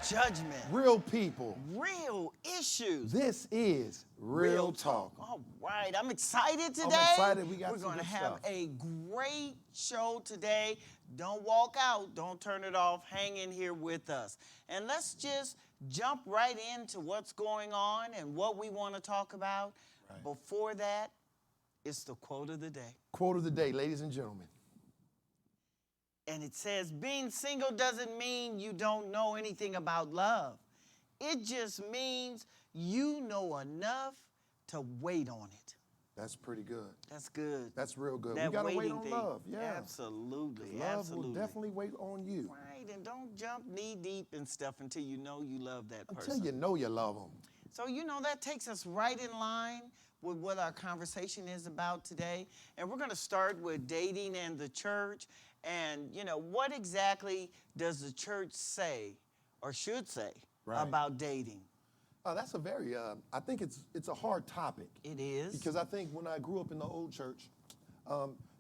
judgment. Real people. Real issues. This is Real Talk. All right, I'm excited today. I'm excited. We got We're some going to good have stuff. a great show today. Don't walk out. Don't turn it off. Hang in here with us. And let's just jump right into what's going on and what we want to talk about. Right. Before that, it's the quote of the day. Quote of the day, ladies and gentlemen. And it says, being single doesn't mean you don't know anything about love. It just means you know enough to wait on it. That's pretty good. That's good. That's real good. That We got to wait waiting on thing. love. Yeah. Absolutely. Love Absolutely. will definitely wait on you. Right, and don't jump knee deep and stuff until you know you love that person. Until you know you love them. So, that takes us right in line with what our conversation is about today. And we're going to start with dating and the church. And, what exactly does the church say or should say about dating? That's a very, I think it's a hard topic. It is. Because I think when I grew up in the old church,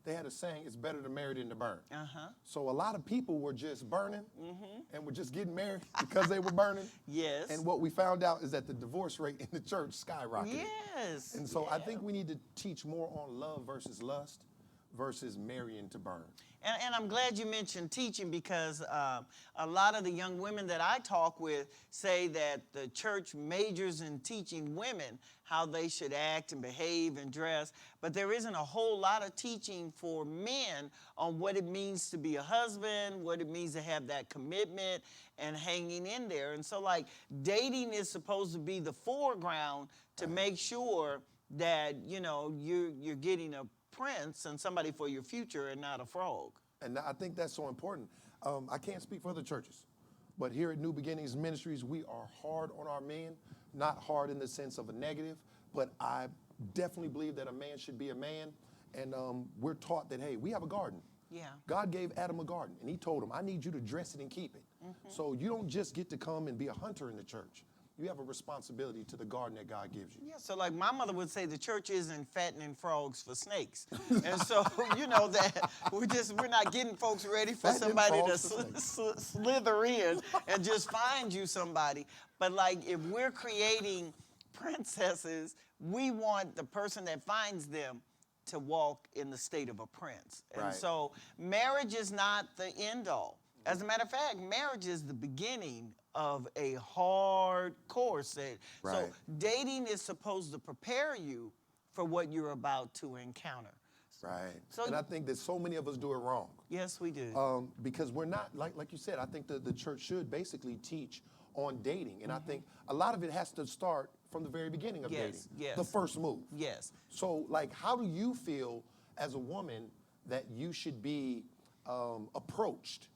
they had a saying, it's better to marry than to burn. Uh-huh. So a lot of people were just burning and were just getting married because they were burning. Yes. And what we found out is that the divorce rate in the church skyrocketed. Yes. And so I think we need to teach more on love versus lust versus marrying to burn. And I'm glad you mentioned teaching because a lot of the young women that I talk with say that the church majors in teaching women how they should act and behave and dress, but there isn't a whole lot of teaching for men on what it means to be a husband, what it means to have that commitment and hanging in there. And so dating is supposed to be the foreground to make sure that, you're getting a prince and somebody for your future and not a frog. And I think that's so important. I can't speak for other churches, but here at New Beginnings Ministries, we are hard on our men, not hard in the sense of a negative, but I definitely believe that a man should be a man. And we're taught that, hey, we have a garden. Yeah. God gave Adam a garden, and he told him, I need you to dress it and keep it. So you don't just get to come and be a hunter in the church. You have a responsibility to the garden that God gives you. Yeah, so my mother would say the church isn't fattening frogs for snakes. And so, that we're not getting folks ready for somebody to slither in and just find you somebody. But if we're creating princesses, we want the person that finds them to walk in the state of a prince. And so marriage is not the end all. As a matter of fact, marriage is the beginning of a hard course. So dating is supposed to prepare you for what you're about to encounter. Right. So, and I think that so many of us do it wrong. Yes, we do. Because we're not, like you said, I think the church should basically teach on dating. And I think a lot of it has to start from the very beginning of dating. Yes. The first move. Yes. So, how do you feel as a woman that you should be approached?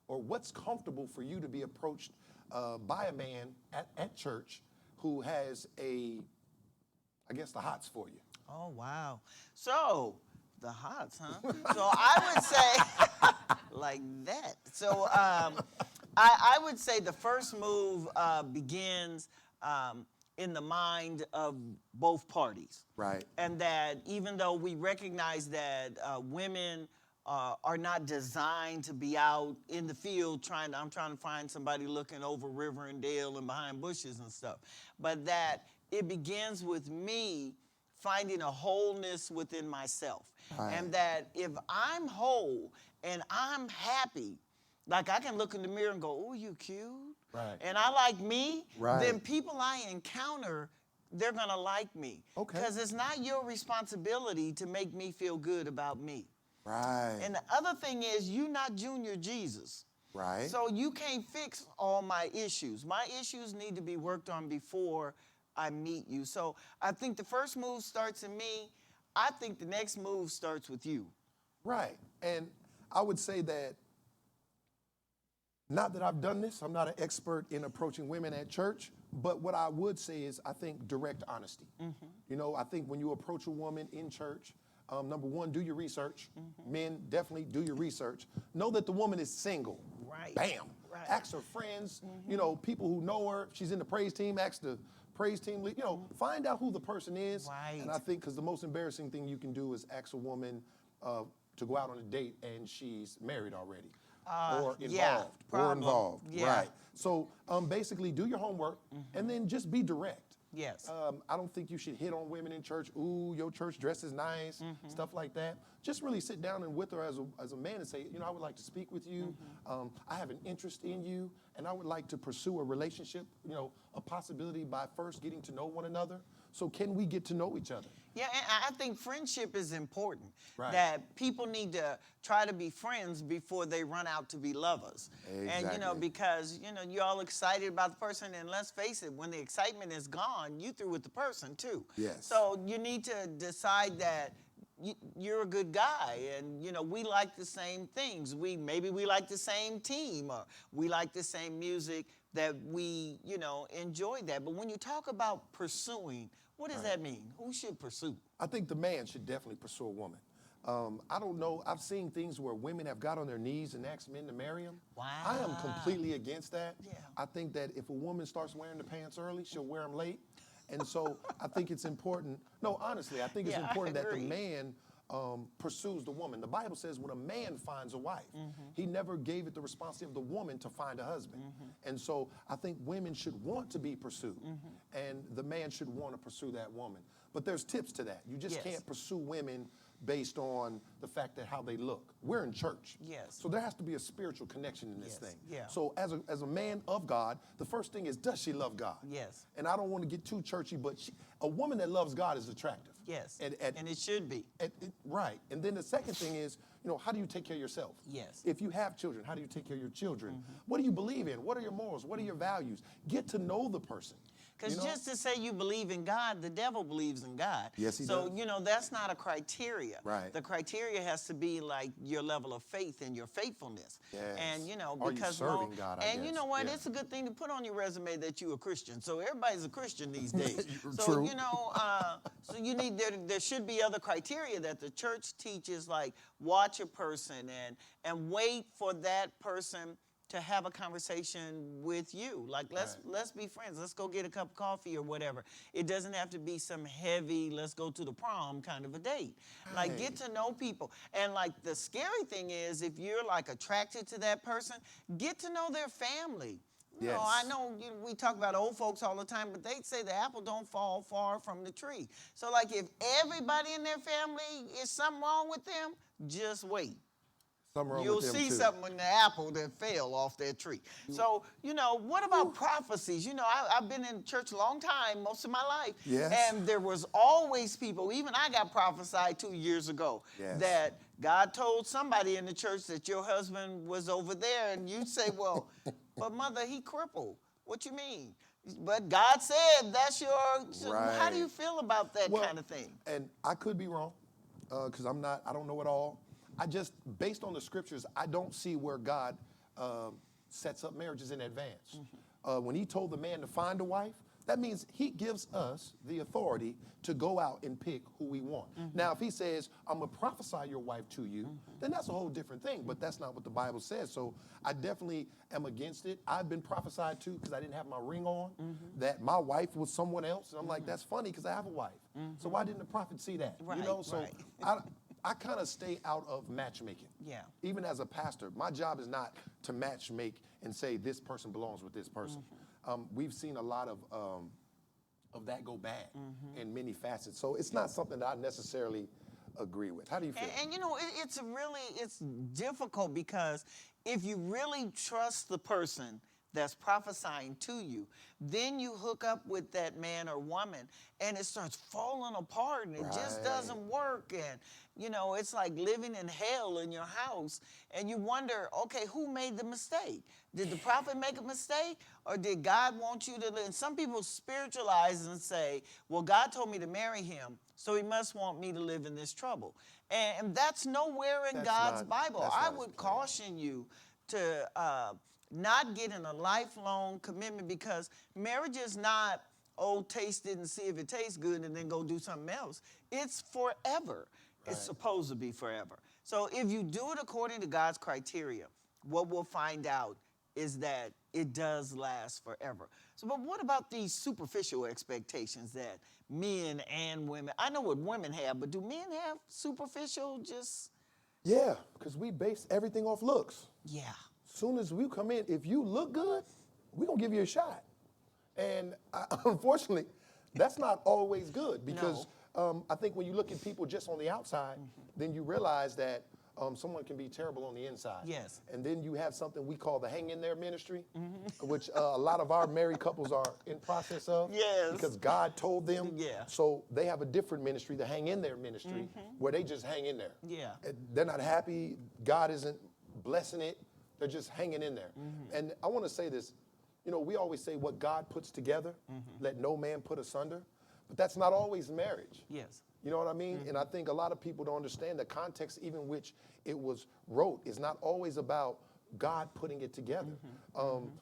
Or what's comfortable for you to be approached by a man at church who has the hots for you? Oh, wow. So, the hots, huh? So I would say like that. So I would say the first move begins in the mind of both parties. Right. And that even though we recognize that women are not designed to be out in the field I'm trying to find somebody looking over river and dale and behind bushes and stuff. But that it begins with me finding a wholeness within myself. Right. And that if I'm whole and I'm happy, I can look in the mirror and go, oh, you cute. Right. And I like me, then people I encounter, they're gonna like me. Okay. Because it's not your responsibility to make me feel good about me. Right. And the other thing is, you're not Junior Jesus. Right. So you can't fix all my issues. My issues need to be worked on before I meet you. So I think the first move starts in me. I think the next move starts with you. Right. And I would say that, not that I've done this, I'm not an expert in approaching women at church, but what I would say is I think direct honesty. I think when you approach a woman in church, number one, do your research. Men, definitely do your research. Know that the woman is single. Right. Bam. Right. Ask her friends, people who know her. If she's in the praise team, ask the praise team. Find out who the person is. Right. And I think because the most embarrassing thing you can do is ask a woman to go out on a date and she's married already. or yeah, involved. Or problem. involved, Yeah. right. So basically do your homework and then just be direct. Yes. I don't think you should hit on women in church. Ooh, your church dress is nice, stuff like that. Just really sit down and with her as a man and say, I would like to speak with you. I have an interest in you, and I would like to pursue a relationship, a possibility by first getting to know one another. So can we get to know each other? Yeah, and I think friendship is important. Right. That people need to try to be friends before they run out to be lovers. Exactly. And because you're all excited about the person, and let's face it, when the excitement is gone, you through with the person too. Yes. So you need to decide that you're a good guy, and we like the same things. Maybe we like the same team, or we like the same music, that we enjoy that. But when you talk about pursuing, what does that mean? Who should pursue? I think the man should definitely pursue a woman. I don't know. I've seen things where women have got on their knees and asked men to marry them. Wow. I am completely against that. Yeah. I think that if a woman starts wearing the pants early, she'll wear them late. And so I think it's important. No, honestly, I think it's Yeah, I important that the agree. man pursues the woman. The Bible says when a man finds a wife, he never gave it the responsibility of the woman to find a husband. And so I think women should want to be pursued, and the man should want to pursue that woman. But there's tips to that. You just Yes. can't pursue women based on the fact that how they look. We're in church. Yes. So there has to be a spiritual connection in this Yes. thing. Yeah. So as a man of God, the first thing is, does she love God? Yes. And I don't want to get too churchy, but a woman that loves God is attractive. Yes. And it should be. Right. And then the second thing is, how do you take care of yourself? Yes. If you have children, how do you take care of your children? What do you believe in? What are your morals? What are your values? Get to know the person. Because just to say you believe in God, the devil believes in God. Yes, he so, does. that's not a criteria. Right. The criteria has to be like your level of faith and your faithfulness. Yes. And, Are you because serving God, I and you guess. know what? Yeah. It's a good thing to put on your resume that you're a Christian. So everybody's a Christian these days. So, True. so you need, there should be other criteria that the church teaches, like watch a person and wait for that person to have a conversation with you. Like, let's be friends. Let's go get a cup of coffee or whatever. It doesn't have to be some heavy, let's go to the prom kind of a date. Like, get to know people. And like, the scary thing is, if you're like attracted to that person, get to know their family. Yes. I know we talk about old folks all the time, but they say the apple don't fall far from the tree. So like, if everybody in their family is something wrong with them, just wait. You'll see something in the apple that fell off that tree. So, what about prophecies? I've been in church a long time, most of my life. Yes. And there was always people, even I got prophesied 2 years ago, Yes. that God told somebody in the church that your husband was over there. And you say, well, but mother, he crippled. What you mean? But God said that's your, so how do you feel about that kind of thing? And I could be wrong, because I don't know it all. Based on the scriptures, I don't see where God sets up marriages in advance. When he told the man to find a wife, that means he gives us the authority to go out and pick who we want. Now, if he says, I'm going to prophesy your wife to you, then that's a whole different thing, but that's not what the Bible says. So I definitely am against it. I've been prophesied to, because I didn't have my ring on, that my wife was someone else. And I'm like, that's funny, because I have a wife. So why didn't the prophet see that? Right, So right. I kind of stay out of matchmaking. Yeah. Even as a pastor, my job is not to matchmake and say this person belongs with this person. We've seen a lot of that go bad in many facets. So it's not something that I necessarily agree with. How do you feel? And it's difficult, because if you really trust the person that's prophesying to you, then you hook up with that man or woman and it starts falling apart and it just doesn't work. And, it's like living in hell in your house. And you wonder, okay, who made the mistake? Did the prophet make a mistake, or did God want you to live? And some people spiritualize and say, well, God told me to marry him, so he must want me to live in this trouble. And that's nowhere in God's Bible. I would caution you to not get in a lifelong commitment, because marriage is not, taste it and see if it tastes good and then go do something else. It's forever. It's supposed to be forever. So if you do it according to God's criteria, what we'll find out is that it does last forever. So, but what about these superficial expectations that men and women, I know what women have, but do men have superficial, just Yeah, because we base everything off looks. Yeah. Soon as we come in, if you look good, we're going to give you a shot. And unfortunately, that's not always good because I think when you look at people just on the outside, then you realize that someone can be terrible on the inside. Yes. And then you have something we call the hang in there ministry, which a lot of our married couples are in process of. Yes. Because God told them. Yeah. So they have a different ministry, the hang in there ministry, where they just hang in there. Yeah. And they're not happy. God isn't blessing it. They're just hanging in there. And I want to say this. You know, we always say what God puts together, let no man put asunder. But that's not always marriage. Yes. You know what I mean? And I think a lot of people don't understand the context even which it was wrote is not always about God putting it together.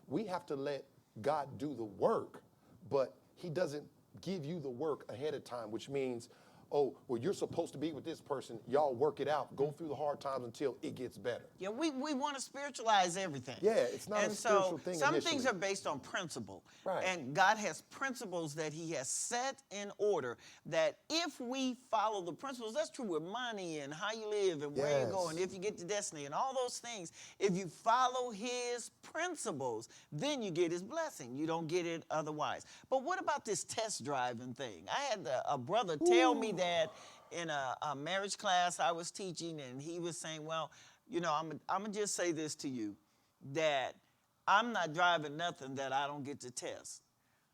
We have to let God do the work, but he doesn't give you the work ahead of time, which means, oh, well, you're supposed to be with this person. Y'all work it out. Go through the hard times until it gets better. Yeah, we want to spiritualize everything. Yeah, it's not a spiritual thing some initially. things are based on principle. Right. And God has principles that he has set in order that if we follow the principles, that's true with money and how you live and where you go and if you get to destiny and all those things. If you follow his principles, then you get his blessing. You don't get it otherwise. But what about this test driving thing? I had a brother tell me that in a marriage class I was teaching, and he was saying, well, you know, I'm going to just say this to you, that I'm not driving nothing that I don't get to test.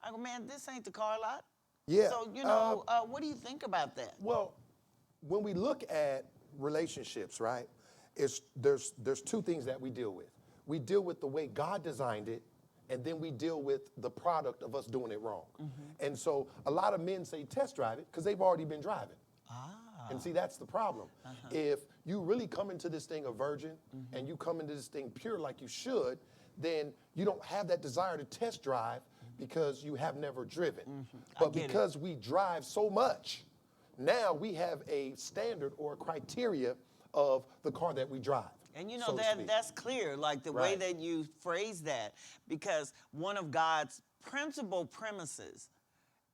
I go, man, this ain't the car lot. Yeah. So, you know, what do you think about that? Well, when we look at relationships, right, there's two things that we deal with. We deal with the way God designed it, and then we deal with the product of us doing it wrong. And so a lot of men say test drive it because they've already been driving. And see, that's the problem. If you really come into this thing a virgin and you come into this thing pure like you should, then you don't have that desire to test drive because you have never driven. But because we drive so much, now we have a standard or a criteria of the car that we drive. And you know, so to speak. that's clear, like the way that you phrase that, because one of God's principal premises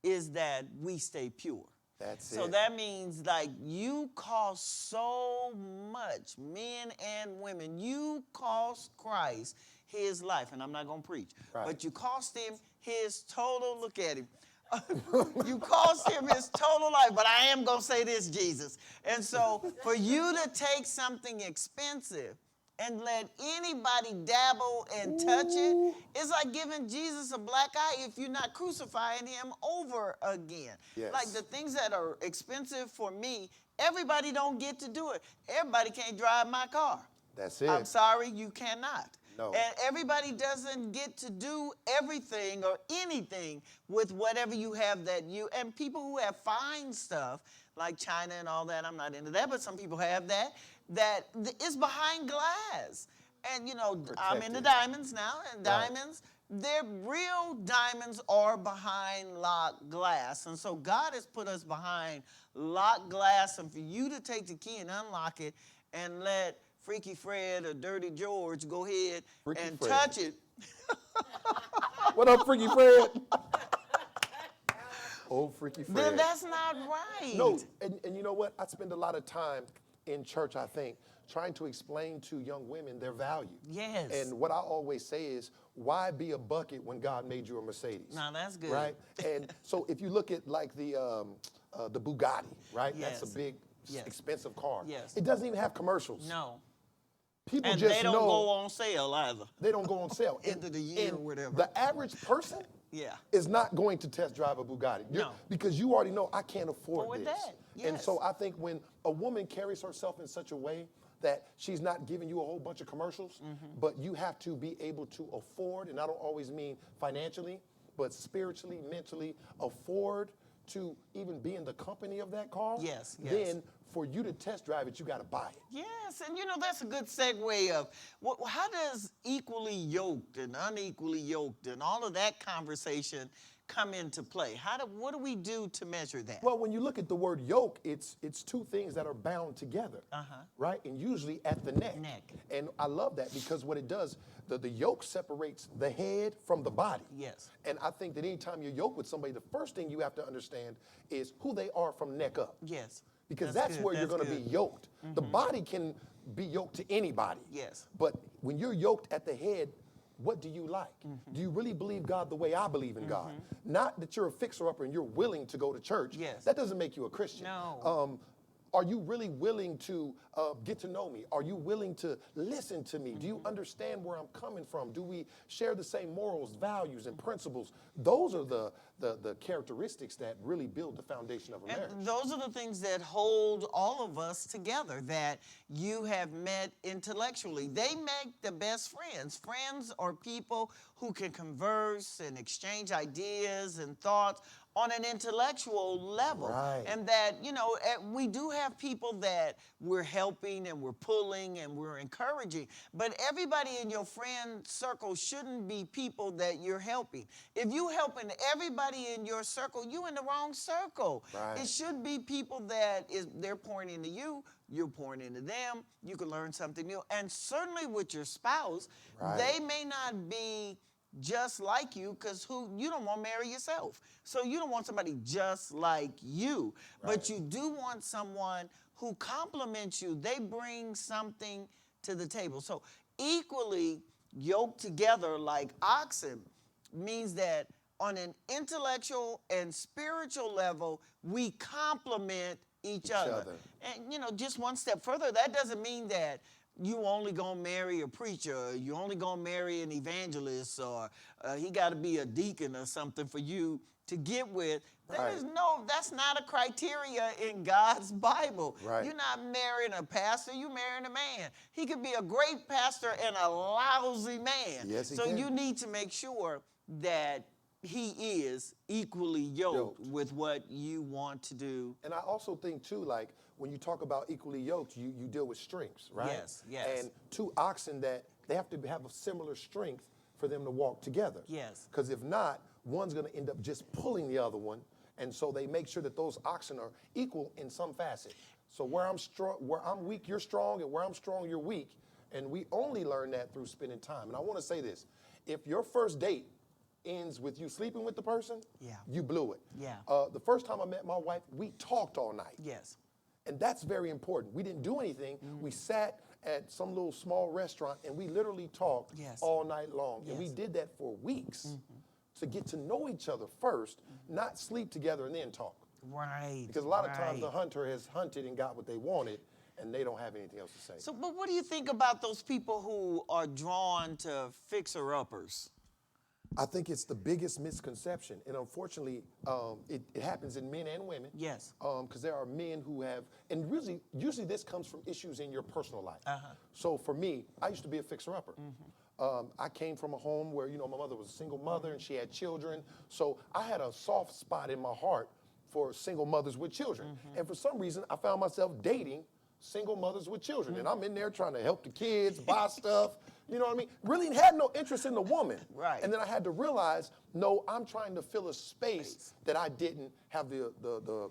is that we stay pure. That's So it. that means, like, you cost so much, men and women. You cost Christ his life, and I'm not going to preach, but you cost him his total, look at him. You cost him his total life, but I am going to say this, Jesus. And so for you to take something expensive and let anybody dabble and touch it, it's like giving Jesus a black eye if you're not crucifying him over again. Yes. Like the things that are expensive for me, everybody don't get to do it. Everybody can't drive my car. That's it. I'm sorry, you cannot. No. And everybody doesn't get to do everything or anything with whatever you have that you, and people who have fine stuff, like China and all that, I'm not into that, but some people have that is behind glass. And, you know, I'm into diamonds now, and diamonds, they're real diamonds are behind locked glass. And so God has put us behind locked glass, and for you to take the key and unlock it and let Freaky Fred or Dirty George go ahead and touch it. What up, Freaky Fred? Oh, Freaky Fred. Then that's not right. No, and you know what? I spend a lot of time in church, I think, trying to explain to young women their value. Yes. And what I always say is, why be a bucket when God made you a Mercedes? Now that's good. Right? And so if you look at like the Bugatti, right? Yes. That's a big, expensive car. Yes. It doesn't even have commercials. No. People And just they don't know go on sale either. they don't go on sale. End of the year or whatever. The average person is not going to test drive a Bugatti. Because you already know I can't afford this. that. Yes. And so I think when a woman carries herself in such a way that she's not giving you a whole bunch of commercials, but you have to be able to afford, and I don't always mean financially, but spiritually, mentally, afford to even be in the company of that car, then for you to test drive it, you got to buy it. Yes, and you know, that's a good segue of how does equally yoked and unequally yoked and all of that conversation come into play? What do we do to measure that? Well, when you look at the word yoke, it's two things that are bound together, right? And usually at the neck. And I love that because what it does, the yoke separates the head from the body. Yes. And I think that anytime you're yoked with somebody, the first thing you have to understand is who they are from neck up. Yes. because That's that's good, where you're that's going to be good. yoked. The body can be yoked to anybody. Yes. But when you're yoked at the head, what do you like? Do you really believe God the way I believe in God? Not that you're a fixer-upper and you're willing to go to church. Yes. That doesn't make you a Christian. No. Are you really willing to get to know me? Are you willing to listen to me? Do you understand where I'm coming from? Do we share the same morals, values, and principles? Those are the characteristics that really build the foundation of a marriage. And those are the things that hold all of us together, that you have met intellectually. They make the best friends. Friends are people who can converse and exchange ideas and thoughts on an intellectual level. Right. And that, we do have people that we're helping and we're pulling and we're encouraging, but everybody in your friend circle shouldn't be people that you're helping. If you're helping everybody in your circle, you're in the wrong circle. Right. It should be people that they're pouring into you, you're pouring into them, you can learn something new. And certainly with your spouse, Right. they may not be just like you, because you don't want to marry yourself. So you don't want somebody just like you. Right. But you do want someone who complements you. They bring something to the table. So equally yoked together like oxen means that on an intellectual and spiritual level, we complement each other. And just one step further, that doesn't mean that you only gonna marry a preacher, or you only gonna marry an evangelist, or he gotta be a deacon or something for you to get with. Right. That's not a criteria in God's Bible. Right. You're not marrying a pastor, you're marrying a man. He could be a great pastor and a lousy man. Yes, he so can. you need to make sure that he is equally yoked with what you want to do. And I also think too, like when you talk about equally yoked, you deal with strengths, right? Yes, yes. And two oxen that they have to have a similar strength for them to walk together. Yes. Because if not, one's going to end up just pulling the other one, and so they make sure that those oxen are equal in some facet. So where I'm strong, where I'm weak, you're strong, and where I'm strong, you're weak. And we only learn that through spending time. And I want to say this: if your first date ends with you sleeping with the person, you blew it. Yeah. The first time I met my wife, we talked all night. Yes. And that's very important. We didn't do anything. We sat at some little small restaurant and we literally talked all night long. And we did that for weeks to get to know each other first, not sleep together and then talk. Right. Because a lot of times the hunter has hunted and got what they wanted and they don't have anything else to say. So, but what do you think about those people who are drawn to fixer-uppers? I think it's the biggest misconception, and unfortunately, it happens in men and women. Yes. Because there are men who have, and usually this comes from issues in your personal life. So for me, I used to be a fixer-upper. I came from a home where, my mother was a single mother and she had children. So I had a soft spot in my heart for single mothers with children. And for some reason, I found myself dating single mothers with children. And I'm in there trying to help the kids, buy stuff, you know what I mean? Really had no interest in the woman. Right. And then I had to realize, no, I'm trying to fill a space that I didn't have the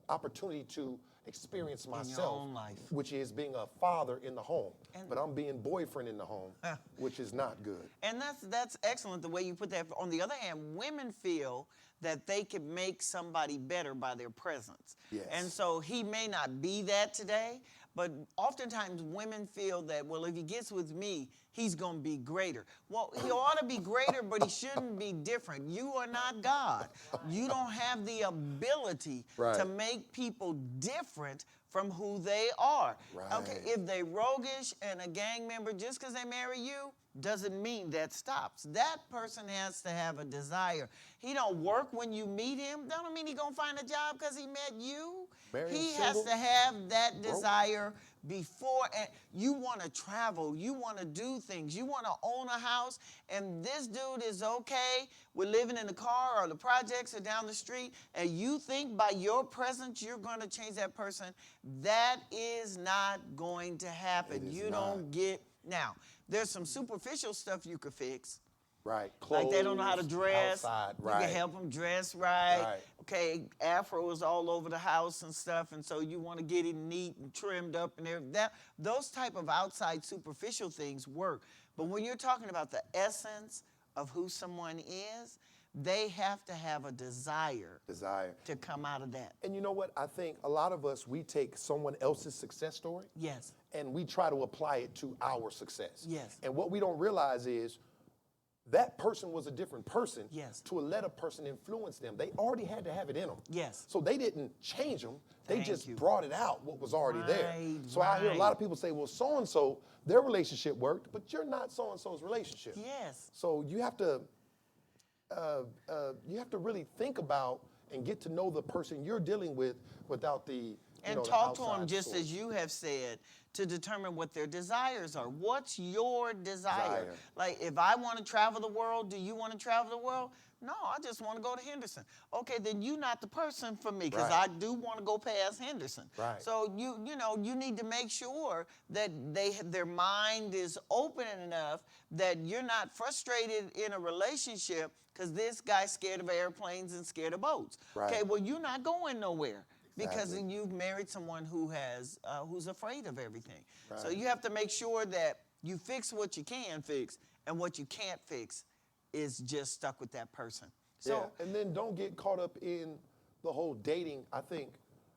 opportunity to experience myself, own life. which is being a father in the home. But I'm being boyfriend in the home, which is not good. And that's excellent the way you put that. On the other hand, women feel that they can make somebody better by their presence. Yes. And so he may not be that today, but oftentimes women feel that, well, if he gets with me, he's going to be greater. Well, he ought to be greater, but he shouldn't be different. You are not God. You don't have the ability to make people different from who they are. Right. Okay, if they roguish and a gang member, just because they marry you, doesn't mean that stops. That person has to have a desire. He don't work when you meet him. That don't mean he gonna find a job because he met you. He has to have that desire before. And you want to travel. You want to do things. You want to own a house. And this dude is okay with living in the car or the projects or down the street. And you think by your presence you're going to change that person. That is not going to happen. You don't get. Now, there's some superficial stuff you could fix. Right. Clothes, like they don't know how to dress. Outside. You can help them dress right. Okay, afro is all over the house and stuff, and so you want to get it neat and trimmed up and everything. Those type of outside superficial things work. But when you're talking about the essence of who someone is, they have to have a desire Desire. to come out of that. And you know what? I think a lot of us, we take someone else's success story Yes. and we try to apply it to our success. Yes. And what we don't realize is that person was a different person Yes. to let a person influence them. They already had to have it in them. Yes. So they didn't change them. They Thank just you. brought it out, what was already there. Right, So I hear a lot right. of people say, well, so-and-so, their relationship worked, but you're not so-and-so's relationship. Yes. So you have to really think about and get to know the person you're dealing with without the And the talk to them outside just source. as you have said to determine what their desires are. What's your desire? Desire. Like, if I want to travel the world, do you want to travel the world? No, I just want to go to Henderson. Okay, then you're not the person for me because Right. I do want to go past Henderson. Right. So you need to make sure that their mind is open enough that you're not frustrated in a relationship because this guy's scared of airplanes and scared of boats. Right. Okay, well, you're not going nowhere. Because Exactly. you've married someone who's afraid of everything. So Right. you have to make sure that you fix what you can fix, and what you can't fix is just stuck with that person. So yeah, and then don't get caught up in the whole dating. I think,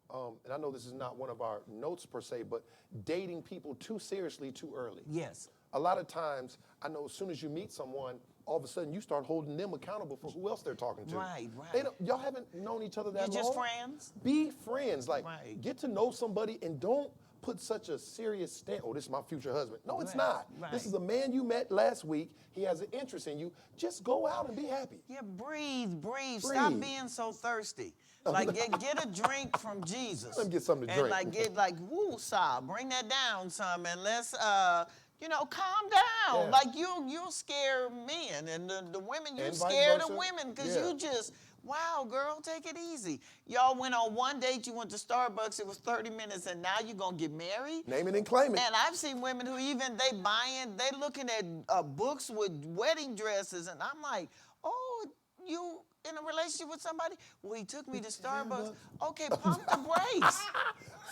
and I know this is not one of our notes per se, but dating people too seriously too early. yes, A lot of times, I know as soon as you meet someone, all of a sudden you start holding them accountable for who else they're talking to. Right, right. Y'all haven't known each other that you're long. just friends. Be friends. Like, Right. get to know somebody and don't put such a serious stand. Oh, this is my future husband. No, it's Right, not. right. This is a man you met last week. He has an interest in you. Just go out and be happy. Yeah, breathe. Stop Breathe. being so thirsty. Like get a drink from Jesus. Let me get something to and drink. like get like woo saw, bring that down some, and let's calm down. Yeah. Like you'll scare men, and the women you And vice scare the versa. women because Yeah. you just. Wow, girl, take it easy. Y'all went on one date, you went to Starbucks, it was 30 minutes, and now you're gonna get married? Name it and claim it. And I've seen women who they looking at books with wedding dresses, and I'm like, oh, you in a relationship with somebody? Well, he took me to Starbucks. Okay, pump the brakes.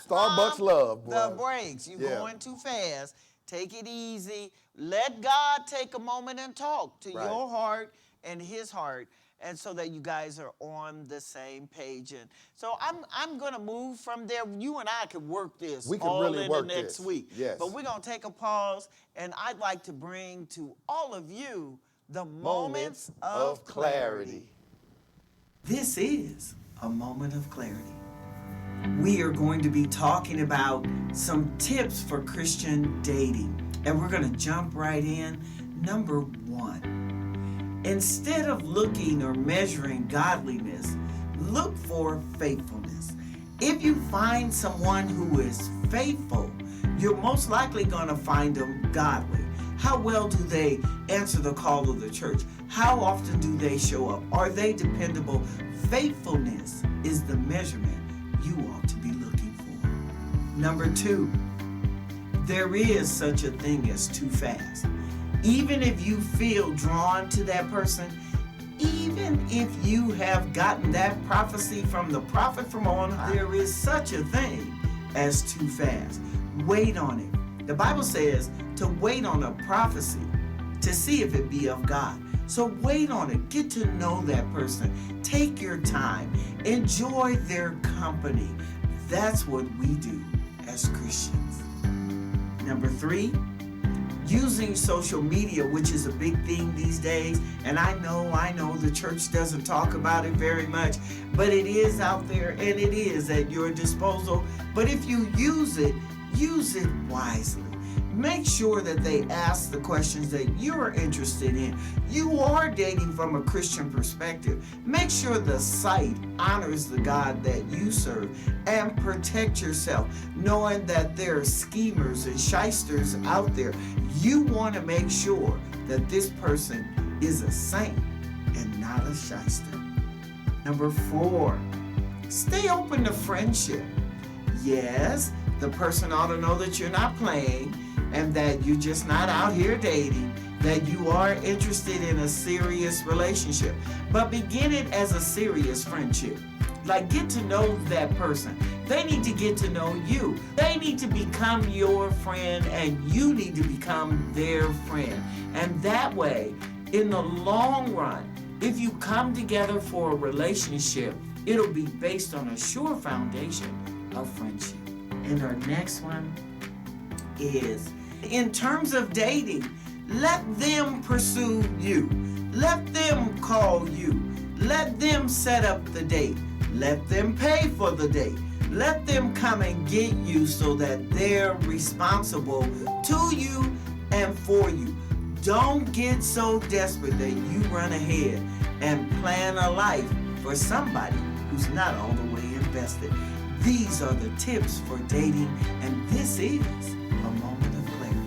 Starbucks love, boy. The brakes. You're Yeah. going too fast. Take it easy. Let God take a moment and talk to Right. your heart and his heart, and so that you guys are on the same page. And so I'm gonna move from there. You and I could work this We could all really in work the next this. week. Yes. But we're gonna take a pause, and I'd like to bring to all of you the moments of clarity. This is a moment of clarity. We are going to be talking about some tips for Christian dating. And we're going to jump right in. Number 1, instead of looking or measuring godliness, look for faithfulness. If you find someone who is faithful, you're most likely going to find them godly. How well do they answer the call of the church? How often do they show up? Are they dependable? Faithfulness is the measurement you ought to be looking for. Number 2, there is such a thing as too fast. Even if you feel drawn to that person, even if you have gotten that prophecy from the prophet from on high, there is such a thing as too fast. Wait on it. The Bible says to wait on a prophecy to see if it be of God. So wait on it. Get to know that person. Take your time. Enjoy their company. That's what we do as Christians. Number 3, using social media, which is a big thing these days. And I know the church doesn't talk about it very much, but it is out there and it is at your disposal. But if you use it wisely. Make sure that they ask the questions that you're interested in. You are dating from a Christian perspective. Make sure the site honors the God that you serve, and protect yourself, knowing that there are schemers and shysters out there. You want to make sure that this person is a saint and not a shyster. Number 4, stay open to friendship. Yes, the person ought to know that you're not playing, and that you're just not out here dating, that you are interested in a serious relationship. But begin it as a serious friendship. Like, get to know that person. They need to get to know you. They need to become your friend, and you need to become their friend. And that way, in the long run, If you come together for a relationship, it'll be based on a sure foundation of friendship. And our next one is, in terms of dating, let them pursue you. Let them call you. Let them set up the date. Let them pay for the date. Let them come and get you so that they're responsible to you and for you. Don't get so desperate that you run ahead and plan a life for somebody who's not all the way invested. These are the tips for dating, and this is a moment of clarity.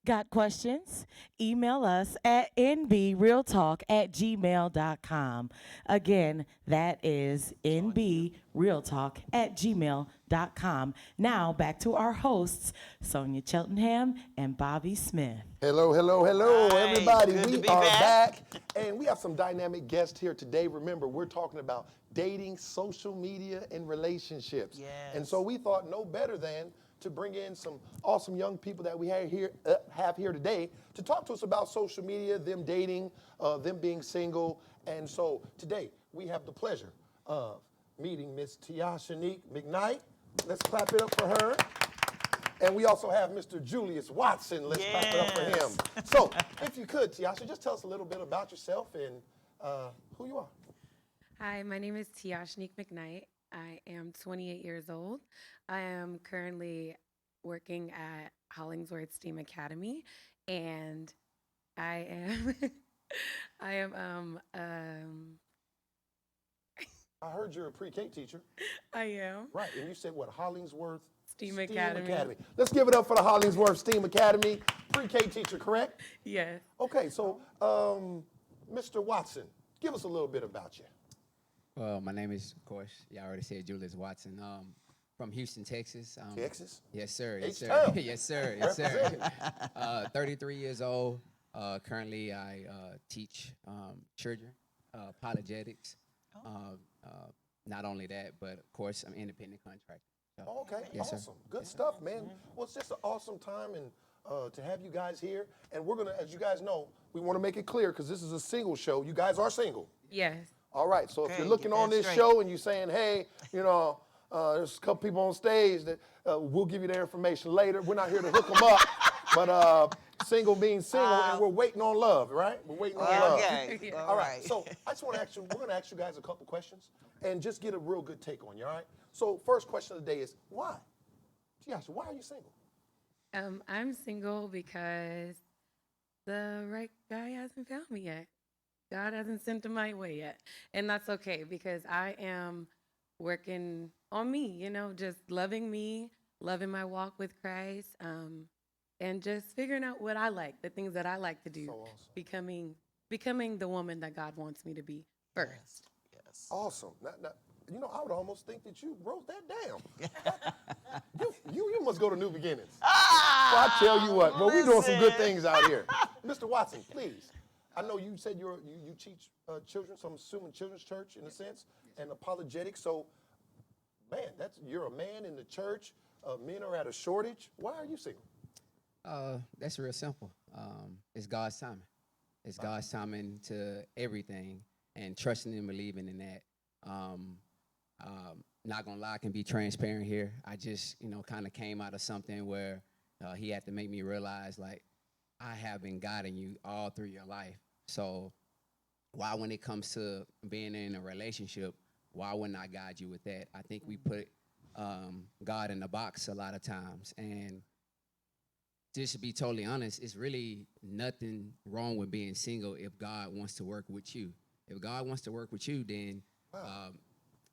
Got questions? Email us at nbrealtalk@gmail.com. Again, that is nbrealtalk@gmail.com. Now back to our hosts, Sonia Cheltenham and Bobby Smith. Hello, hello, hello, Right. everybody. Good to We be are back. and we have some dynamic guests here today. Remember, we're talking about dating, social media, and relationships. Yes. And so we thought no better than to bring in some awesome young people that we have here today to talk to us about social media, them dating, them being single. And so today we have the pleasure of meeting Miss Tiashanique McKnight. Let's clap it up for her. And we also have Mr. Julius Watson. Let's clap it up for him. So, if you could, Tiasha, just tell us a little bit about yourself and who you are. Hi, my name is Tiashanique McKnight. I am 28 years old. I am currently working at Hollingsworth STEAM Academy, and I am I am I heard you're a pre-K teacher. I am Right, and you said what, Hollingsworth STEAM Academy. Let's give it up for the Hollingsworth STEAM Academy. Pre-K teacher, correct? Yes. Okay, so Mr. Watson, give us a little bit about you. Well, my name is, of course, y'all already said Julius Watson. From Houston, Texas. Texas? Yes, sir. Yes, sir. H-Town. Yes, sir. Yes, sir. 33 years old. Currently, I teach children apologetics. Not only that, but of course, I'm an independent contractor. So, Okay, yes, sir. awesome. Good stuff, man. Well, it's just an awesome time and to have you guys here. And we're going to, as you guys know, we want to make it clear because this is a single show. You guys are single. Yes. All right, so if Okay, you're looking get on that this straight. show and you're saying, hey, there's a couple people on stage that we'll give you their information later. We're not here to hook them up, but single means single, and we're waiting on love, right? We're waiting on love. Okay. Yeah. All right. So I just want to ask you, we're going to ask you guys a couple questions and just get a real good take on you, all right? So first question of the day is, why? Tiasha, why are you single? I'm single because the right guy hasn't found me yet. God hasn't sent him my way yet. And that's okay because I am working on me, just loving me, loving my walk with Christ, and just figuring out what I like, the things that I like to do, So awesome. becoming the woman that God wants me to be first. Yes. Awesome. Now, I would almost think that you wrote that down. you must go to New Beginnings. Well, I tell you what, well, we're doing some good listen. things out here. Mr. Watson, please. I know you said you teach children, so I'm assuming children's church in a sense, and apologetics. So, man, you're a man in the church. Men are at a shortage. Why are you single? That's real simple. It's God's timing. It's God's timing to everything, and trusting and believing in that. Not gonna lie, I can be transparent here. I just, kind of came out of something where he had to make me realize, like, I have been guiding you all through your life. So why, when it comes to being in a relationship, why wouldn't I guide you with that? I think we put God in the box a lot of times. And just to be totally honest, it's really nothing wrong with being single if God wants to work with you. If God wants to work with you, then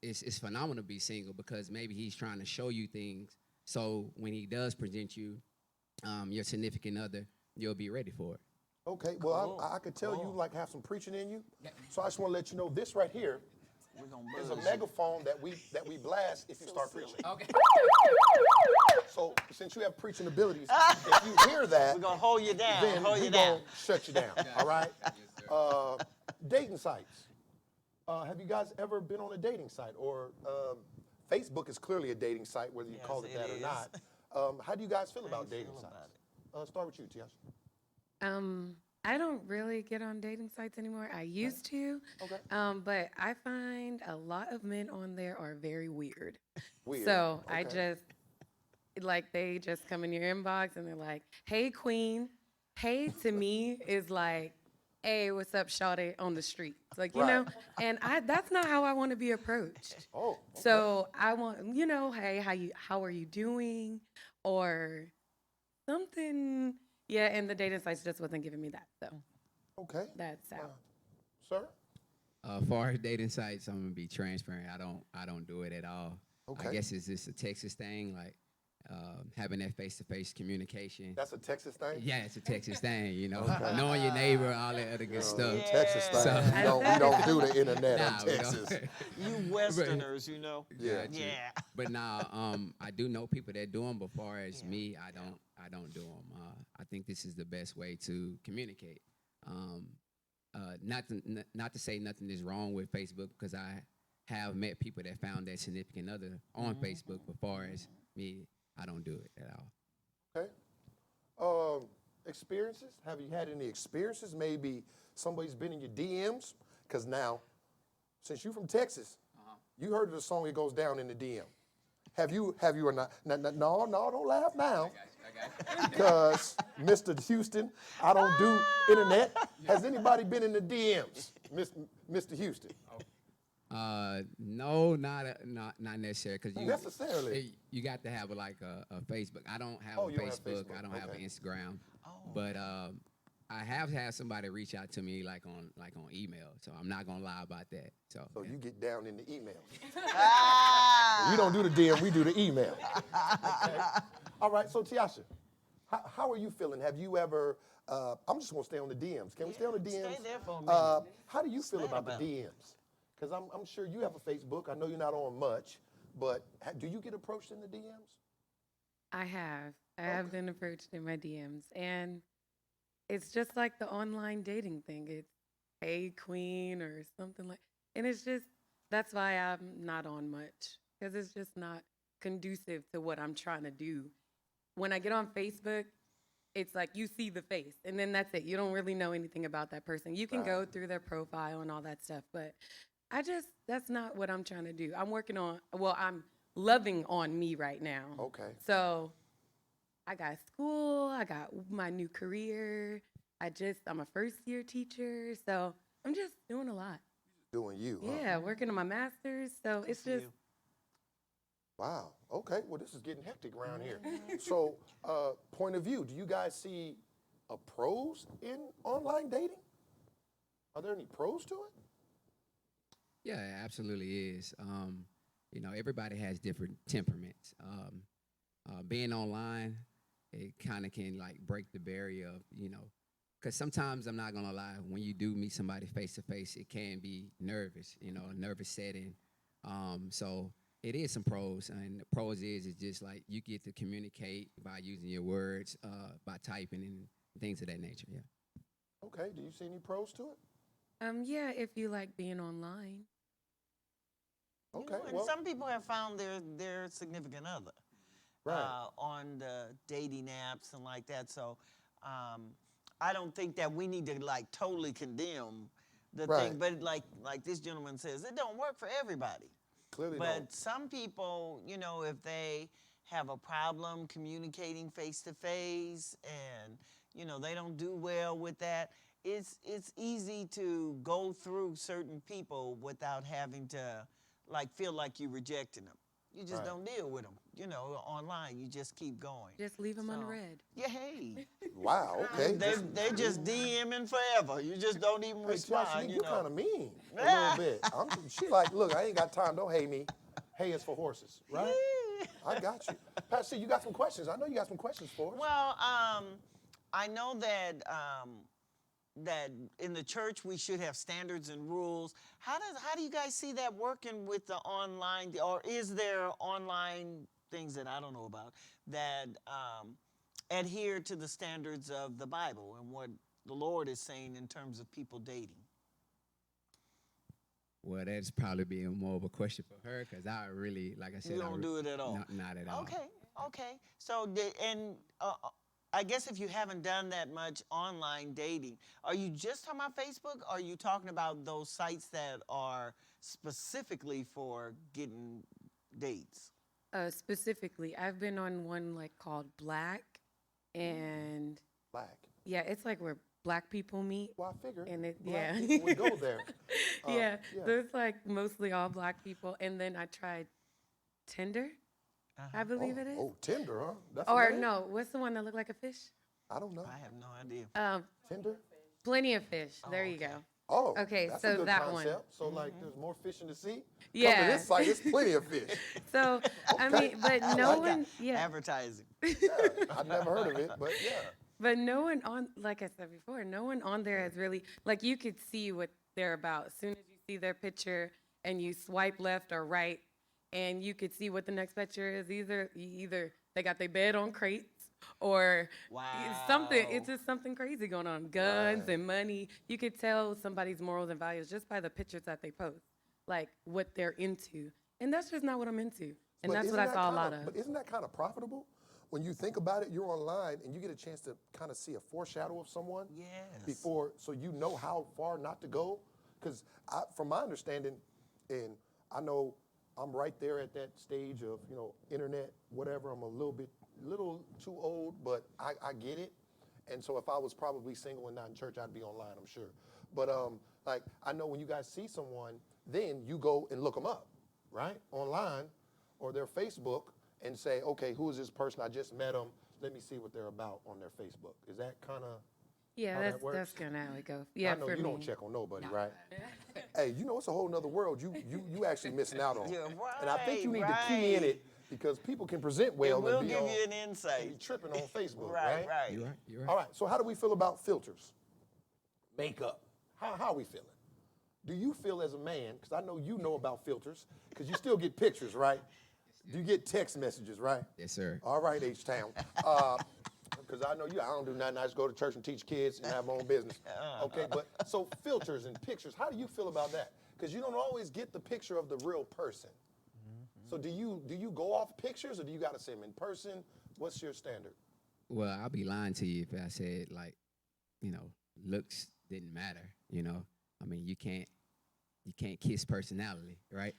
it's phenomenal to be single because maybe he's trying to show you things. So when he does present you your significant other, you'll be ready for it. Okay, well, Cool, I could tell you cool. like have some preaching in you. So I just want to let you know this right here We're gonna is buzz a you. megaphone that we blast if you start preaching. Okay. So since you have preaching abilities, if you hear that, We're gonna hold you down. then Hold we're you gonna down. shut you down. All right? Dating sites. Have you guys ever been on a dating site? Or Facebook is clearly a dating site, whether you Yes, call it it that or is. not. How do you guys feel about do you dating feel sites? about Start with you, Tiasha. I don't really get on dating sites anymore. I used to. Okay. But I find a lot of men on there are very weird. Weird. So I Okay. just, like, they just come in your inbox and they're like, hey, queen. Hey to me is like, hey, what's up, shawty, on the street. It's like, you know, Right. and that's not how I want to be approached. Oh, okay. So I want, hey, how are you doing? Or something. Yeah, and the dating sites just wasn't giving me that. So Okay. that's out. Sir? Far as dating sites, I'm gonna be transparent. I don't do it at all. Okay. I guess it's just a Texas thing, like having that face-to-face communication. That's a Texas thing? Yeah, it's a Texas thing, you know, knowing your neighbor, all that other good stuff. Yeah. Texas thing. So- We don't do the internet Nah, in we don't. Texas. You Westerners, you know. Yeah. Gotcha. Yeah. But now, I do know people that do them. But far as me, I don't do them. I think this is the best way to communicate. Not to say nothing is wrong with Facebook because I have met people that found their significant other on Facebook. But far as me, I don't do it at all. Okay. Experiences? Have you had any experiences? Maybe somebody's been in your DMs? Because now, since you're from Texas, you heard of the song "It Goes Down in the DM." Have you or not? No, don't laugh now. Because Mr. Houston, I don't do internet. Has anybody been in the DMs, Mr. Houston? No, not necessarily. Cause Necessarily? you got to have like a Facebook. I don't have Oh, a you don't have Facebook. Facebook. I don't have an Okay. Instagram. But I have had somebody reach out to me like on email. So I'm not gonna lie about that. So So yeah. you get down in the email. Ah. We don't do the DM, we do the email. Okay. All right, so Tiasha, how are you feeling? Have you ever, I'm just gonna stay on the DMs. Can we stay on the DMs? Stay there for a minute. How do you feel Stay about the about DMs? Because I'm sure you have a Facebook. I know you're not on much, but do you get approached in the DMs? I have been approached in my DMs, and it's just like the online dating thing. It's hey queen or something like, and it's just that's why I'm not on much because it's just not conducive to what I'm trying to do. When I get on Facebook, it's like you see the face, and then that's it. You don't really know anything about that person. You can go through their profile and all that stuff, but that's not what I'm trying to do. I'm loving on me right now. Okay. So I got school, I got my new career. I'm a first year teacher, so I'm just doing a lot. Doing you, huh? Yeah, working on my master's, so it's for just, you. Wow. Okay. Well, this is getting hectic around here. So, point of view, do you guys see a pros in online dating? Are there any pros to it? Yeah, it absolutely is. Everybody has different temperaments. Being online, it kind of can like break the barrier of, because sometimes I'm not gonna lie, when you do meet somebody face to face, it can be nervous, a nervous setting. So it is some pros, and the pros is just like you get to communicate by using your words, by typing and things of that nature. Yeah. Okay. Do you see any pros to it? yeah, if you like being online. You Okay. know, and Well, some people have found their significant other right. on the dating apps and like that. So I don't think that we need to like totally condemn the thing. Right. But like this gentleman says, it don't work for everybody. Clearly But don't. some people, if they have a problem communicating face to face and, they don't do well with that, it's easy to go through certain people without having to like feel like you're rejecting them. You just Right. don't deal with them. You know, online, you just keep going. Just leave them So, unread. Yeah, hey. Wow, okay. They just DMing forever. You just don't even Hey, respond, Shanique, you you know. kind of mean a little bit. She like, look, I ain't got time. Don't hate me. Hay is for horses, right? I got you. Pastor, you got some questions. I know you got some questions for us. Well, I know that in the church we should have standards and rules. How do you guys see that working with the online, or is there online things that I don't know about that adhere to the standards of the Bible and what the Lord is saying in terms of people dating? Well, that's probably being more of a question for her because I really, like I said, You don't do it at all. Not at all. Okay. So, I guess if you haven't done that much online dating, are you just talking about Facebook? Or are you talking about those sites that are specifically for getting dates? Specifically, I've been on one like called Black, and Black. yeah, it's like where Black people meet. Well, I figured And it, black yeah. people would go there. yeah, yeah. so it's like mostly all Black people. And then I tried Tinder, I believe it is. Oh, Tinder, huh? That's a Or name? no, what's the one that looked like a fish? I don't know. I have no idea. Tinder? Plenty of Fish. There you go. Oh, Okay, that's so a good that one. concept. So, like, there's more fish in the sea? Come to Yeah. this site, there's plenty of fish. So I mean, but no one, yeah, Advertising. Yeah, I've never heard of it, but yeah. but no one on, like I said before, no one on there has really, like, you could see what they're about as soon as you see their picture and you swipe left or right, and you could see what the next picture is. Either they got their bed on crates, or it's something. It's Wow. just something crazy going on. Guns Right. and money. You could tell somebody's morals and values just by the pictures that they post, like what they're into, and that's just not what I'm into. And But that's isn't what I that saw a kinda- lot of. But isn't that kind of profitable? When you think about it, you're online and you get a chance to kind of see a foreshadow of someone Yes. before, so you know how far not to go. Because from my understanding, and I know I'm right there at that stage of, internet, whatever. I'm a little too old, but I get it. And so if I was probably single and not in church, I'd be online, I'm sure. But like, I know when you guys see someone, then you go and look them up, right? Online or their Facebook and say, okay, who is this person? I just met them. Let me see what they're about on their Facebook. Is that kind of, Yeah, how that that's works? kind of how it goes. Yeah, I know for you me. don't check on nobody, right? Hey, it's a whole nother world you actually missing out on. Yeah, And I think you need to key in right. it because people can present It well will and be give on, you an and be insight. tripping on Facebook, Right. You're right. You're right. All right, so how do we feel about filters? Makeup. How are we feeling? Do you feel as a man, because I know you know about filters, because you still get pictures, right? Do you get text messages, right? Yes, sir. All right, H-Town. Because I know you, I don't do nothing. I just go to church and teach kids and have my own business. Okay, but so filters and pictures, how do you feel about that? Because you don't always get the picture of the real person. So do you go off pictures or do you got to see them in person? What's your standard? Well, I'll be lying to you if I said like, looks didn't matter. I mean, you can't kiss personality, right?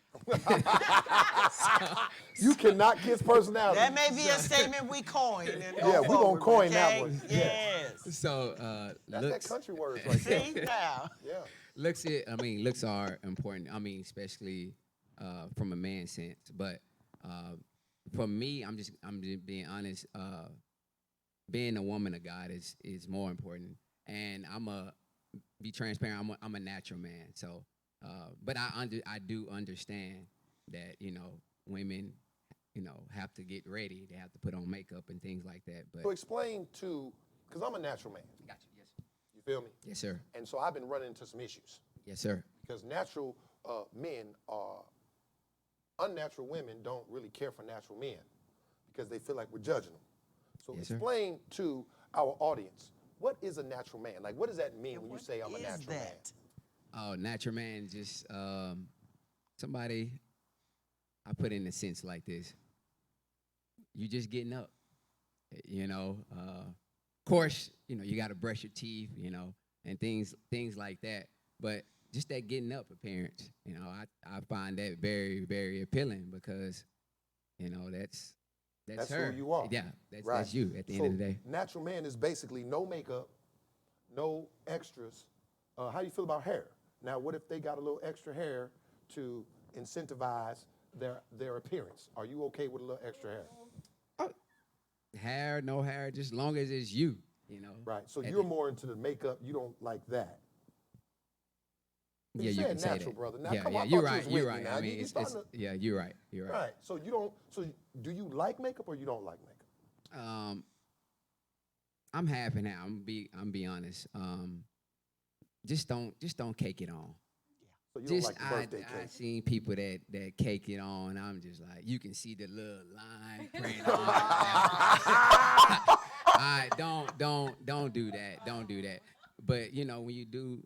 You cannot kiss personality. That may be a statement we coin. And Yeah, we gonna coin that okay? one. Yes. So That's looks, that country words right there. See now. Yeah. looks are important. I mean, especially from a man's sense. But for me, I'm just being honest. Being a woman of God is more important. And be transparent. I'm a natural man. So, but I do understand that women have to get ready. They have to put on makeup and things like that. But So explain because I'm a natural man. Gotcha. Yes. You feel me? Yes, sir. And so I've been running into some issues Yes, sir. because natural men are, unnatural women don't really care for natural men because they feel like we're judging them. So Yes, sir. explain to our audience, what is a natural man? Like, what does that mean when you What say I'm a is natural man? that? Oh, natural man, just somebody. I put in a sense like this. You just getting up, Of course, you got to brush your teeth, and things like that. But just that getting up appearance, I find that very, very appealing because, that's That's her. who you are. Yeah, that's Right. you at the So end of the day. natural man is basically no makeup, no extras. How do you feel about hair? Now, what if they got a little extra hair to incentivize their appearance? Are you okay with a little extra hair? Hair, no hair, just long as it's you, you know. Right. So At you're the- more into the makeup. You don't like that. Yeah, you said can say natural, that. brother. Now, Yeah, come yeah, on, I you're thought you right. was You're with me right. now. I You mean, it's starting to- yeah, you're right. You're right. Right. So you don't. So do you like makeup or you don't like makeup? I'm half and half. I'm be honest. Just don't cake it on. So you don't Just like the birthday I cake. seen people that cake it on. I'm just like, you can see the little line print on it. I don't do that. Don't do that. But you know, when you do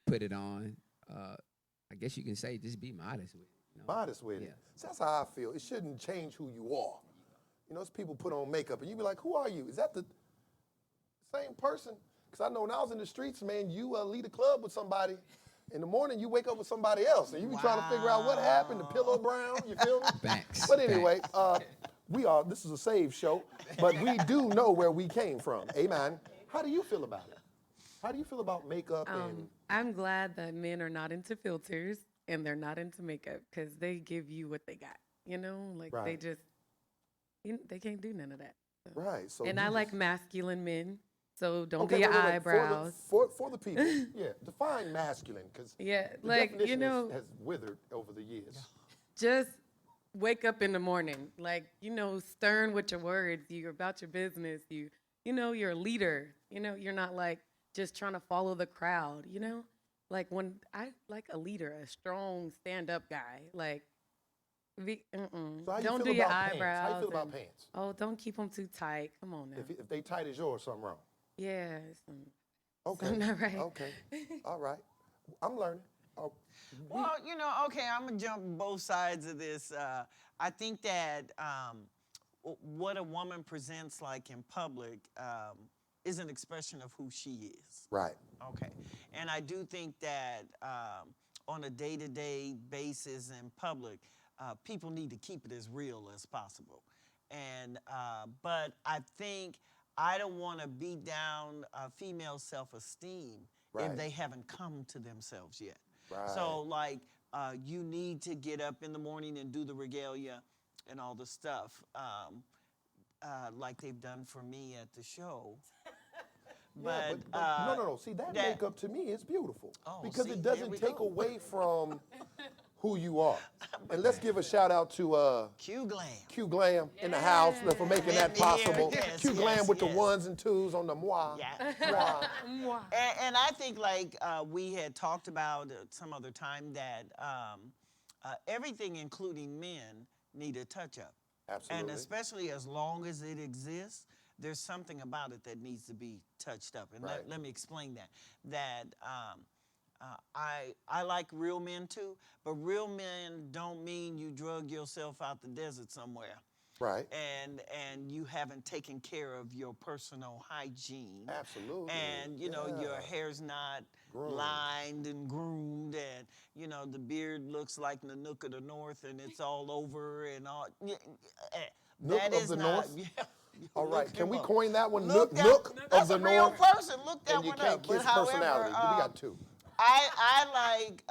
put it on, I guess you can say just be modest with it. You know? Modest with it. Yeah. So that's how I feel. It shouldn't change who you are. You know, it's people put on makeup and you be like, who are you? Is that the same person? Because I know when I was in the streets, man, you lead a club with somebody. In the morning, you wake up with somebody else, and you be trying to figure out what happened. The pillow brown, you feel me? Facts. But anyway, this is a save show, but we do know where we came from. Amen. How do you feel about it? How do you feel about makeup and? I'm glad that men are not into filters and they're not into makeup because they give you what they got. You know, like they Right. just they can't do none of that. So. Right. So And you I like just- masculine men, so don't Okay, do your wait. eyebrows. For the people, yeah. Define masculine, because Yeah, the like definition has has withered over the years. just wake up in the morning, like stern with your words. You're about your business. You're a leader. You're not like just trying to follow the crowd. Like when I like a leader, a strong stand-up guy. Like, So how you don't feel do your about pants? eyebrows. How you feel about and- pants? Oh, don't keep them too tight. Come on now. If they tight as yours, something wrong. Yeah. Okay. not right. Okay. All right. I'm learning. Oh, Well, okay, I'm gonna jump both sides of this. I think that what a woman presents like in public is an expression of who she is. right. Okay, and I do think that on a day-to-day basis in public, people need to keep it as real as possible. And but I think I don't want to beat down female self-esteem Right. if they haven't come to themselves yet. Right. So like you need to get up in the morning and do the regalia and all the stuff like they've done for me at the show. Yeah, but no. See, that makeup to me is beautiful Oh, because see, it there doesn't we take go. away from who you are. And let's give a shout out to Q Glam. Q Glam in the house for making that Let me hear it. possible. Yes, Q Glam yes, with the yes. ones and twos on the moi. Yeah. Moi. And I think like we had talked about some other time that everything, including men, need a touch-up. Absolutely. And especially as long as it exists, there's something about it that needs to be touched up. And Right. let me explain that. That I like real men too, but real men don't mean you drug yourself out the desert somewhere. Right. And you haven't taken care of your personal hygiene. Absolutely. And your hair's not Groomed. lined and groomed, and the beard looks like Nanook of the North, and it's all over and all. Nook That of is the not. North? Yeah, All right. look Can him we up. coin that one? Look Nook of that's the a real North. person. Look that And you one can't up. kiss But however, personality. We got two. I like,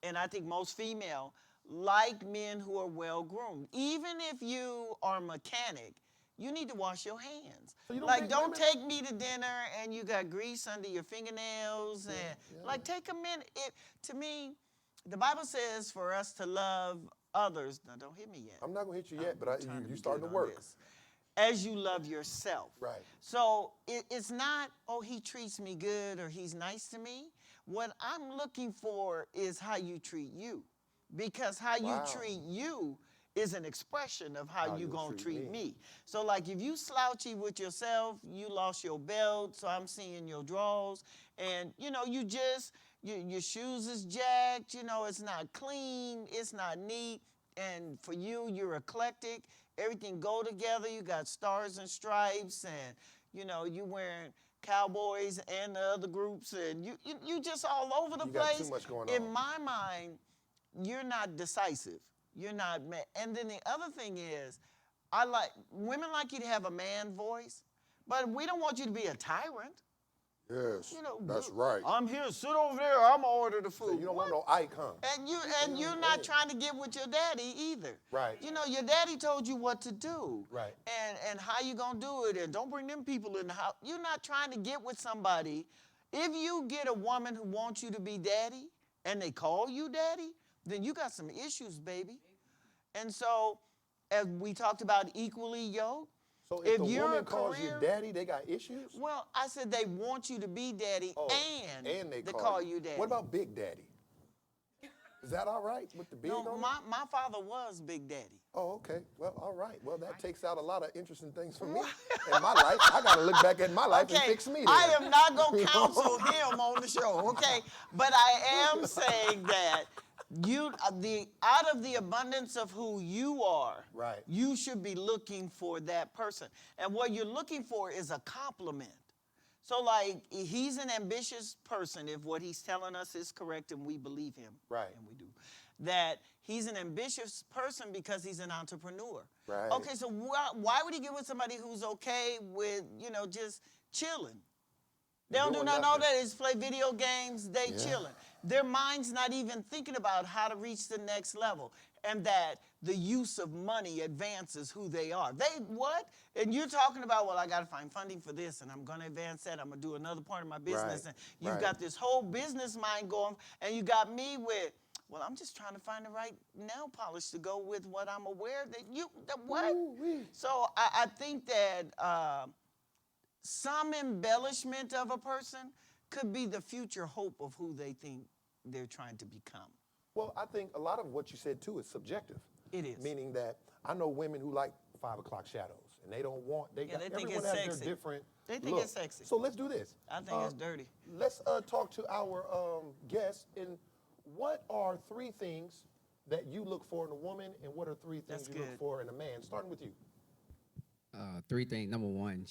and I think most female like men who are well groomed. Even if you are a mechanic, you need to wash your hands. So you don't Like, think don't women- take me to dinner and you got grease under your fingernails, and like take a minute. To me, the Bible says for us to love others. Now, don't hit me yet. I'm not gonna hit you yet, but trying to you be starting good to on work. this. As you love yourself. Right. So it's not, oh, he treats me good or he's nice to me. What I'm looking for is how you treat you. Because how you Wow. treat you is an expression of how you you'll gonna treat treat me. me. So like if you slouchy with yourself, you lost your belt, so I'm seeing your drawers, and you just, your shoes is jacked, it's not clean, it's not neat, and for you, you're eclectic, everything go together, you got stars and stripes, and you wearing Cowboys and the other groups, and you just all over the You got place. too much going In on. my mind, you're not decisive. You're not, and then the other thing is, women like you to have a man voice, but we don't want you to be a tyrant. Yes, You know, that's right. I'm here, sit over there, I'm gonna order the food. So you don't want no Ike, huh? And you're not trying to get with your daddy either. Right. You know, your daddy told you what to do. Right. And how you gonna do it, and don't bring them people in the house. You're not trying to get with somebody. If you get a woman who wants you to be daddy and they call you daddy, then you got some issues, baby. And so, as we talked about equally yoked, So if the you're woman a calls you career- daddy, they got issues? well, I said they want you to be daddy Oh, and they call you daddy. What about Big Daddy? Is that all right with the big No, on it? my father was Big Daddy. Oh, okay. Well, all right. Well, that takes out a lot of interesting things for me in my life. I got to look back at my life and fix me. I then. am not going to counsel him on the show, okay? But I am saying that out of the abundance of who you are, Right. you should be looking for that person. And what you're looking for is a compliment. So, like, he's an ambitious person, if what he's telling us is correct, and we believe him. Right. And we do. That he's an ambitious person because he's an entrepreneur. Right. Okay, so why would he get with somebody who's okay with, just chilling? They don't do Doing nothing all nothing. day. They just play video games, they Yeah. chilling. Their mind's not even thinking about how to reach the next level. And that the use of money advances who they are. What? And you're talking about, well, I got to find funding for this, and I'm going to advance that. I'm going to do another part of my business. Right, And you've right. got this whole business mind going, and you got me with, well, I'm just trying to find the right nail polish to go with what I'm aware what? Ooh-wee. So I think that some embellishment of a person could be the future hope of who they think they're trying to become. Well, I think a lot of what you said, too, is subjective. It is. Meaning that I know women who like 5 o'clock shadows, and they don't want, they think everyone it's has sexy. their different They think look. it's sexy. So let's do this. I think it's dirty. Let's talk to our guests. And what are 3 things that you look for in a woman, and what are 3 things That's you good. look for in a man? Starting with you. 3 things. Number one,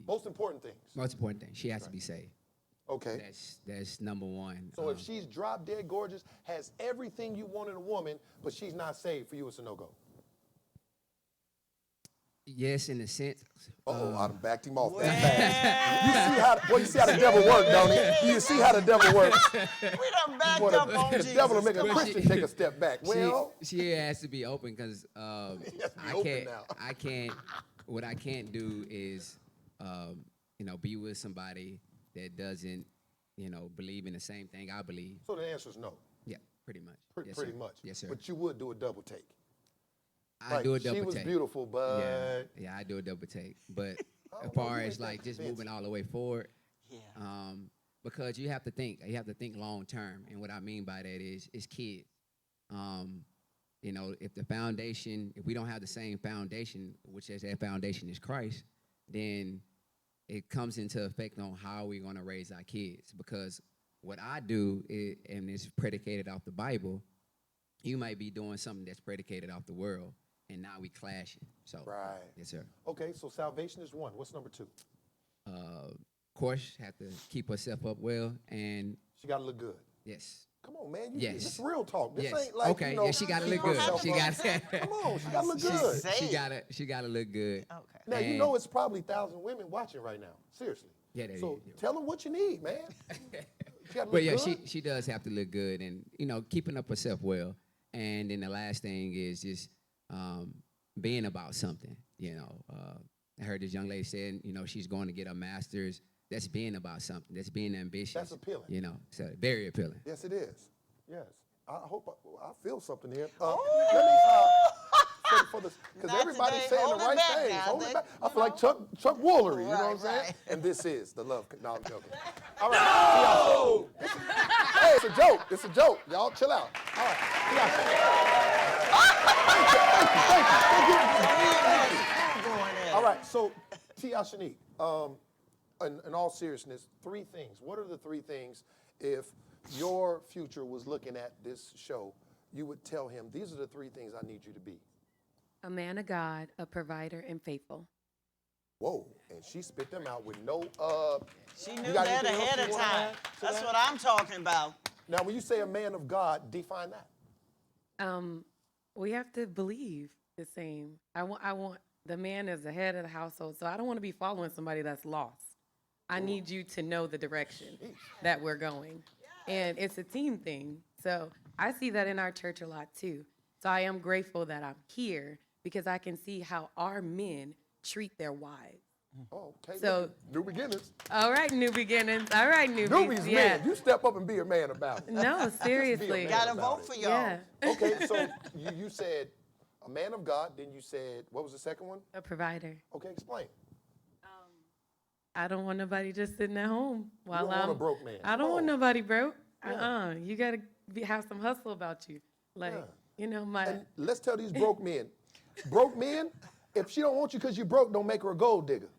Most important things. most important thing, she has to be saved. Okay. That's number one. So if she's drop dead gorgeous, has everything you want in a woman, but she's not saved, for you it's a no-go. Yes, in a sense. Uh-oh, I done backed him off Well, that fast. You see how the devil works, don't he? You see how the devil works. we done backed Wanna- up on the Jesus. devil will make a Come on. Christian take a step back. Well, she has to be open because has to be I open can't. now. I can't. What I can't do is, be with somebody that doesn't, believe in the same thing I believe. so the answer is no, Yeah, pretty much. Yes, pretty sir. much. Yes, sir. But you would do a double take. I Like, do a double she was take. beautiful, but Yeah, I do a double take. But I as don't know, far you as ain't that like just convincing. moving all the way forward, Yeah. because you have to think long term, and what I mean by that is kids. If the foundation, if we don't have the same foundation, which is that foundation is Christ, then it comes into effect on how we're going to raise our kids. Because what I do, and it's predicated off the Bible, you might be doing something that's predicated off the world, and now we clashing. So, Right. yes, sir. okay, so salvation is 1. What's number 2? Of course, have to keep herself up well, and She got to look good. yes. Come on, man. Yes. This real talk. This Yes. ain't like, Okay. Yeah, she gotta keep look good. herself She up. got. Come on, she got to look She good. said- She gotta look good. Okay. Now, you And- know it's probably 1,000 women watching right now. Seriously. Yeah, they So is, yeah. tell them what you need, man. She gotta But look yeah, good. she does have to look good, and keeping up herself well. And then the last thing is just being about something. I heard this young lady saying, she's going to get a master's. That's being about something. That's being ambitious. That's appealing. So very appealing. Yes, it is. Yes. I hope I feel something here. Oh! Let me, because Not everybody's today. saying Hold the it right back things. now. Hold it They- back. I you feel like know. Chuck Woolery, you know what I'm Right, saying? right. And this is the love. No, I'm joking. All right. No! Hey, it's a joke. It's a joke. Y'all chill out. All right. Thank you. All right. So, Tia Shanique, in all seriousness, 3 things. What are the 3 things if your future was looking at this show, you would tell him, these are the 3 things I need you to be? A man of God, a provider, and faithful. Whoa, and she spit them out with no, She You knew got that anything else ahead you of wanna time. add to That's that? what I'm talking about. Now when you say a man of God, define that. We have to believe the same. I want the man as the head of the household, so I don't want to be following somebody that's lost. I need you to know the direction that we're going. And it's a team thing. So I see that in our church a lot too. So I am grateful that I'm here because I can see how our men treat their wives. Oh, okay. So- New beginnings. All right, new beginnings. All right, newbies. Newbies, Yeah. man. You step up and be a man about it. No, seriously. man. Gotta about vote it. for y'all. Yeah. Okay, so you said a man of God, then you said, what was the second one? A provider. Okay, explain. I don't want nobody just sitting at home while don't I'm. want a broke man. I don't want Oh. nobody broke. Yeah. You gotta have some hustle about you. Like, Yeah. And let's tell these broke men. Broke men, if she don't want you because you broke, don't make her a gold digger.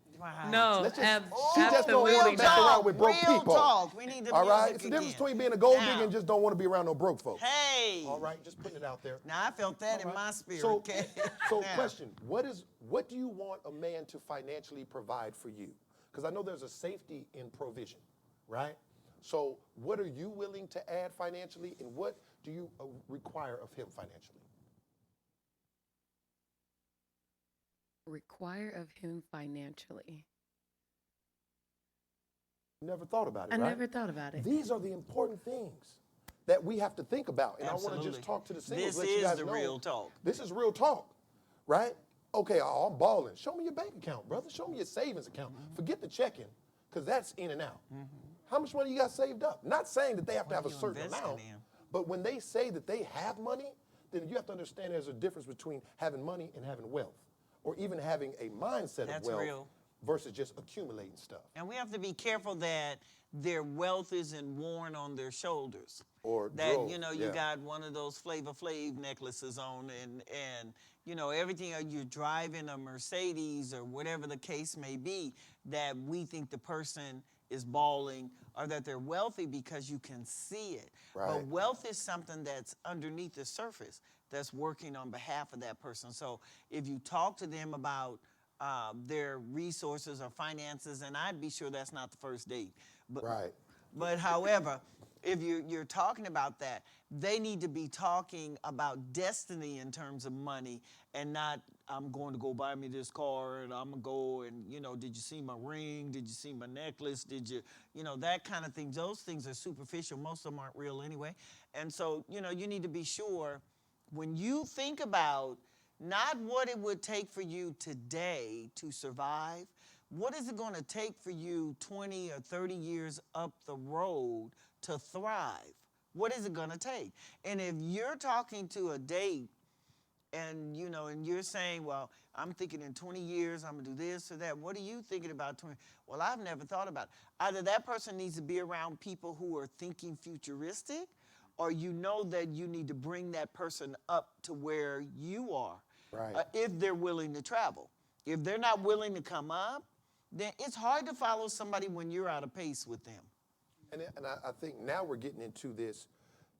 no, Let's just- ab- she just don't absolutely want to not. mess around with broke real people. talk. We need the All right? music It's the difference again. between being a gold Now. digger and just don't want to be around no broke folks. Hey. All right, just putting it out there. Now I felt that in my spirit. So, okay. so Now, question, what do you want a man to financially provide for you? Because I know there's a safety in provision, right? So what are you willing to add financially, and what do you require of him financially? Require of him financially. Never thought about it, I right? never thought about it. These are the important things that we have to think about. And I want to Absolutely. just talk to the singles, This let you is guys the know. real talk. This is real talk, right? Okay, I'm balling. Show me your bank account, brother. Show me your savings account. Forget the checking, because that's in and out. How much money you got saved up? Not saying that they have to have a you certain investing amount, in? but when they say that they have money, then you have to understand there's a difference between having money and having wealth, or even having a mindset That's of wealth real. versus just accumulating stuff. And we have to be careful that their wealth isn't worn on their shoulders. Or that drove, you yeah. got one of those Flavor Flav necklaces on, and everything. Or you're driving a Mercedes or whatever the case may be. That we think the person is balling, or that they're wealthy because you can see it. Right. But wealth is something that's underneath the surface that's working on behalf of that person. So if you talk to them about their resources or finances, and I'd be sure that's not the first date. But, Right. But however, if you're talking about that, they need to be talking about destiny in terms of money, and not, I'm going to go buy me this car, and I'm going to go and, did you see my ring? Did you see my necklace? Did you, that kind of thing. Those things are superficial. Most of them aren't real anyway. And so, you need to be sure when you think about not what it would take for you today to survive, what is it going to take for you 20 or 30 years up the road to thrive? What is it going to take? And if you're talking to a date and, and you're saying, well, I'm thinking in 20 years, I'm going to do this or that. What are you thinking about 20? Well, I've never thought about it. Either that person needs to be around people who are thinking futuristic, or that you need to bring that person up to where you are. Right. If they're willing to travel. If they're not willing to come up, then it's hard to follow somebody when you're out of pace with them. And I think now we're getting into this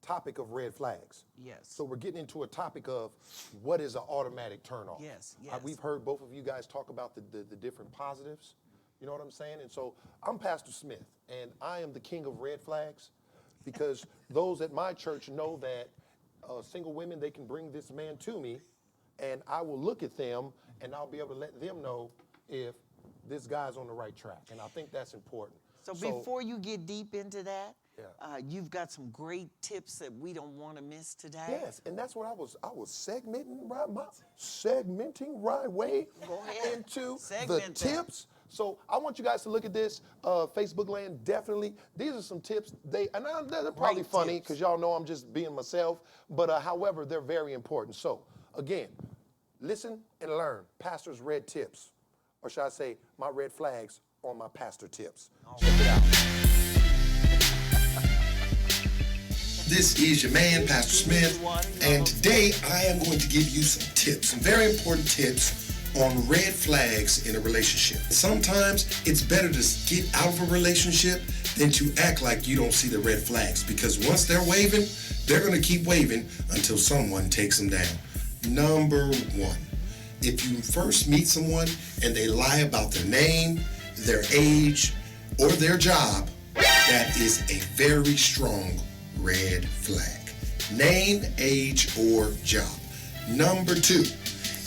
topic of red flags. Yes. So we're getting into a topic of what is an automatic turnoff. Yes, We've heard both of you guys talk about the different positives. You know what I'm saying? And so I'm Pastor Smith, and I am the king of red flags, because those at my church know that single women, they can bring this man to me, and I will look at them, and I'll be able to let them know if this guy's on the right track. And I think that's important. So before you get deep into that, Yeah. you've got some great tips that we don't want to miss today. Yes, and that's what I was segmenting right way Go ahead. into Segment the that. tips. So I want you guys to look at this, Facebook land, definitely. These are some tips. They're probably Great funny tips. because y'all know I'm just being myself, but however, they're very important. So again, listen and learn. Pastor's red tips, or should I say my red flags on my pastor tips. Check it out. This is your man, Pastor Smith, and today I am going to give you some tips, some very important tips on red flags in a relationship. Sometimes it's better to get out of a relationship than to act like you don't see the red flags, because once they're waving, they're going to keep waving until someone takes them down. Number one, if you first meet someone and they lie about their name, their age, or their job, that is a very strong red flag. Name, age, or job. Number two,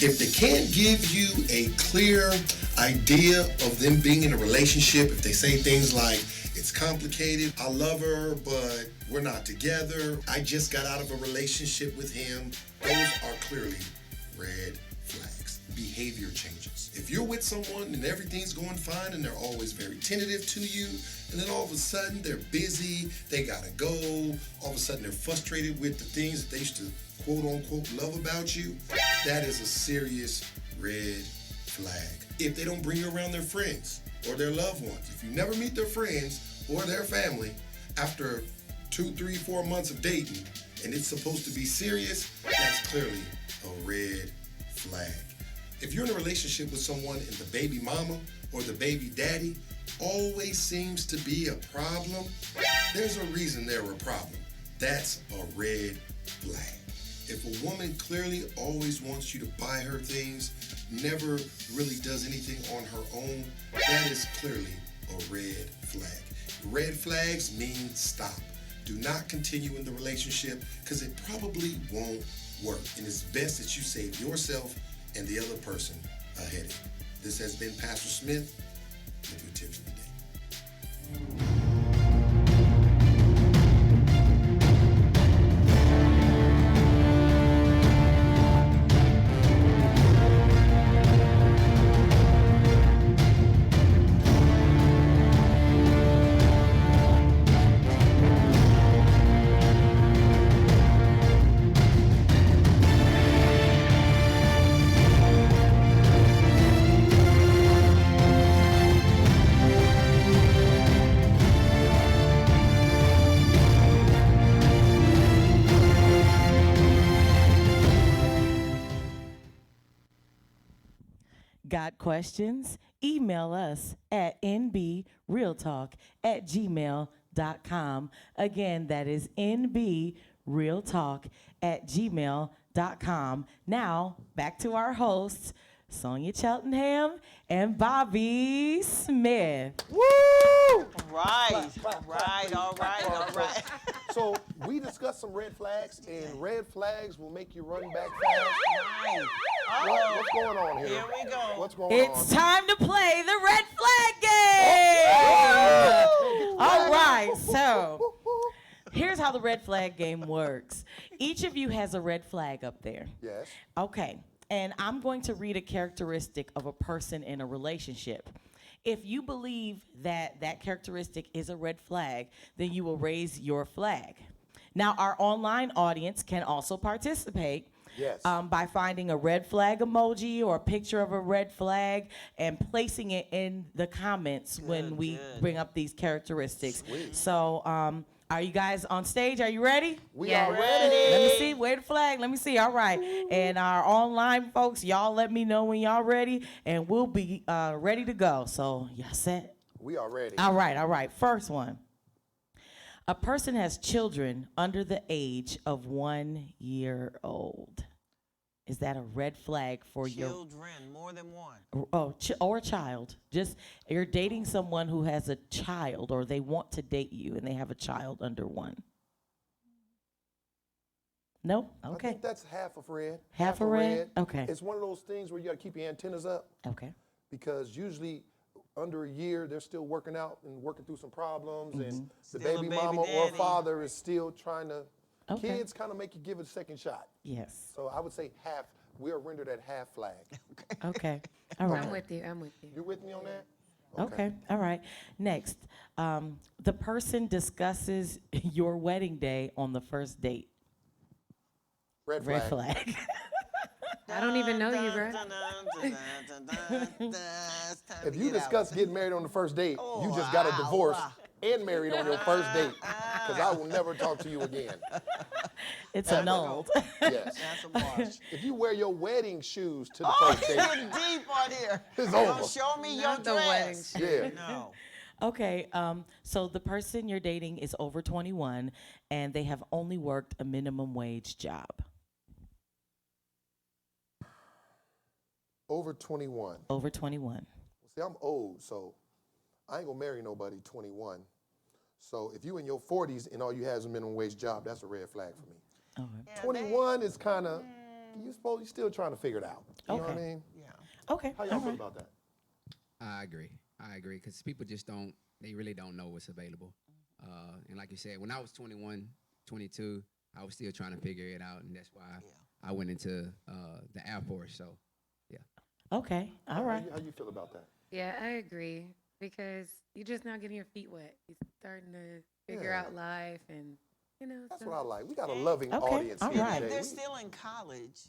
If they can't give you a clear idea of them being in a relationship, if they say things like, it's complicated, I love her, but we're not together, I just got out of a relationship with him, those are clearly red flags. Behavior changes. If you're with someone and everything's going fine and they're always very tentative to you, and then all of a sudden they're busy, they gotta go, all of a sudden they're frustrated with the things that they used to quote unquote love about you, that is a serious red flag. If they don't bring you around their friends or their loved ones, if you never meet their friends or their family after 2, 3, 4 months of dating and it's supposed to be serious, that's clearly a red flag. If you're in a relationship with someone and the baby mama or the baby daddy always seems to be a problem, there's a reason they're a problem. That's a red flag. If a woman clearly always wants you to buy her things, never really does anything on her own, that is clearly a red flag. Red flags mean stop. Do not continue in the relationship because it probably won't work. And it's best that you save yourself and the other person a headache. This has been Pastor Smith with your tips of the day. Got questions? Email us at nbrealtalk@gmail.com. Again, that is nbrealtalk@gmail.com. Now, back to our hosts, Sonia Cheltenham and Bobby Smith. Woo! Right, all right. So we discussed some red flags, and red flags will make you run back fast. Right. What's going on here? Here we go. What's going It's on? time to play the red flag game. All right, so here's how the red flag game works. Each of you has a red flag up there. Yes. Okay, and I'm going to read a characteristic of a person in a relationship. If you believe that that characteristic is a red flag, then you will raise your flag. Now, our online audience can also participate. Yes. By finding a red flag emoji or a picture of a red flag and placing it in the comments when we bring up these characteristics. Sweet. So, are you guys on stage? Are you ready? We Yeah. are ready. Let me see. Wave the flag. Let me see. All right. And our online folks, y'all let me know when y'all ready, and we'll be ready to go. So, y'all set? We are ready. All right. First one. A person has children under the age of 1 year old. Is that a red flag for Children, more than one. or a child? Just you're dating someone who has a child, or they want to date you and they have a child under 1. Nope. I Okay. think that's half of red. Half a red? Okay. It's one of those things where you got to keep your antennas up Okay. because usually under a year they're still working out and working through some problems, and the Still a baby baby mama or daddy. father is still trying to. Okay. Kids kind of make you give it a second shot. Yes. So I would say half. We are rendered at half flag. Okay. All right. I'm with you. You with me on that? Okay. All right. Next, the person discusses your wedding day on the first date. Red Red flag. flag. I don't even know you, bro. If you discuss getting married on the first date, you just got a divorce and married on your first date, because I will never talk to you again. It's annulled. Yes. That's a march. If you wear your wedding shoes to the Oh, first he's date, getting deep on here. It's Don't over. show me your Not the wedding dress. yeah. No. Okay, so the person you're dating is over 21 and they have only worked a minimum wage job. Over 21. Over 21. See, I'm old, so I ain't gonna marry nobody 21. So if you in your 40s and all you have is a minimum wage job, that's a red flag for me. Okay. Yeah, 21 is kind of, you still trying to figure it out. You know what I Okay. mean? Yeah. Okay. How y'all all feel right. about that? I agree. Because people just don't, they really don't know what's available. And like you said, when I was 21, 22, I was still trying to figure it out. And that's why I went into the Air Force. So, yeah. Okay. All right. How you feel about that? Yeah, I agree because you're just now getting your feet wet. You're starting to figure Yeah. out life and, That's so- what I like. We got a loving Okay, audience all here right. And today. they're We- still in college.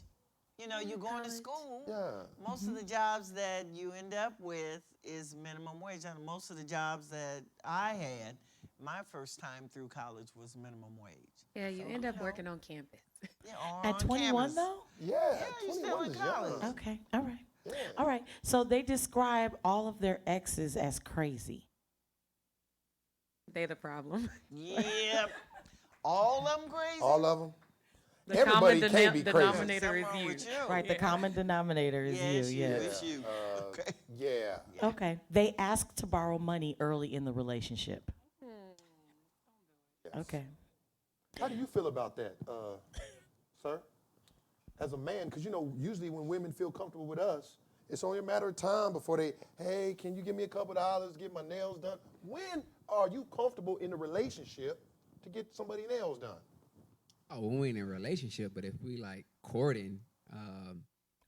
You know, you're going to college. school. Yeah. Most of the jobs that you end up with is minimum wage. And most of the jobs that I had, my first time through college was minimum wage. Yeah, you end up working on campus. Yeah, or At on 21 campus. though? Yeah, you're still 21 in is college. young. Okay. All right. Yeah. All right. So they describe all of their exes as crazy. They the problem. Yep. All of them crazy. All of them. The Everybody common can't be crazy. denominator Something is wrong you. with you. Right. The common denominator is Yeah, it's you. you. Yes. It's you. Okay. Yeah. Okay. They ask to borrow money early in the relationship. Yes. Okay. How do you feel about that, sir? As a man, because you know, usually when women feel comfortable with us, it's only a matter of time before they, hey, can you give me a couple dollars, get my nails done? When are you comfortable in a relationship to get somebody nails done? Oh, when we in a relationship, but if we like courting,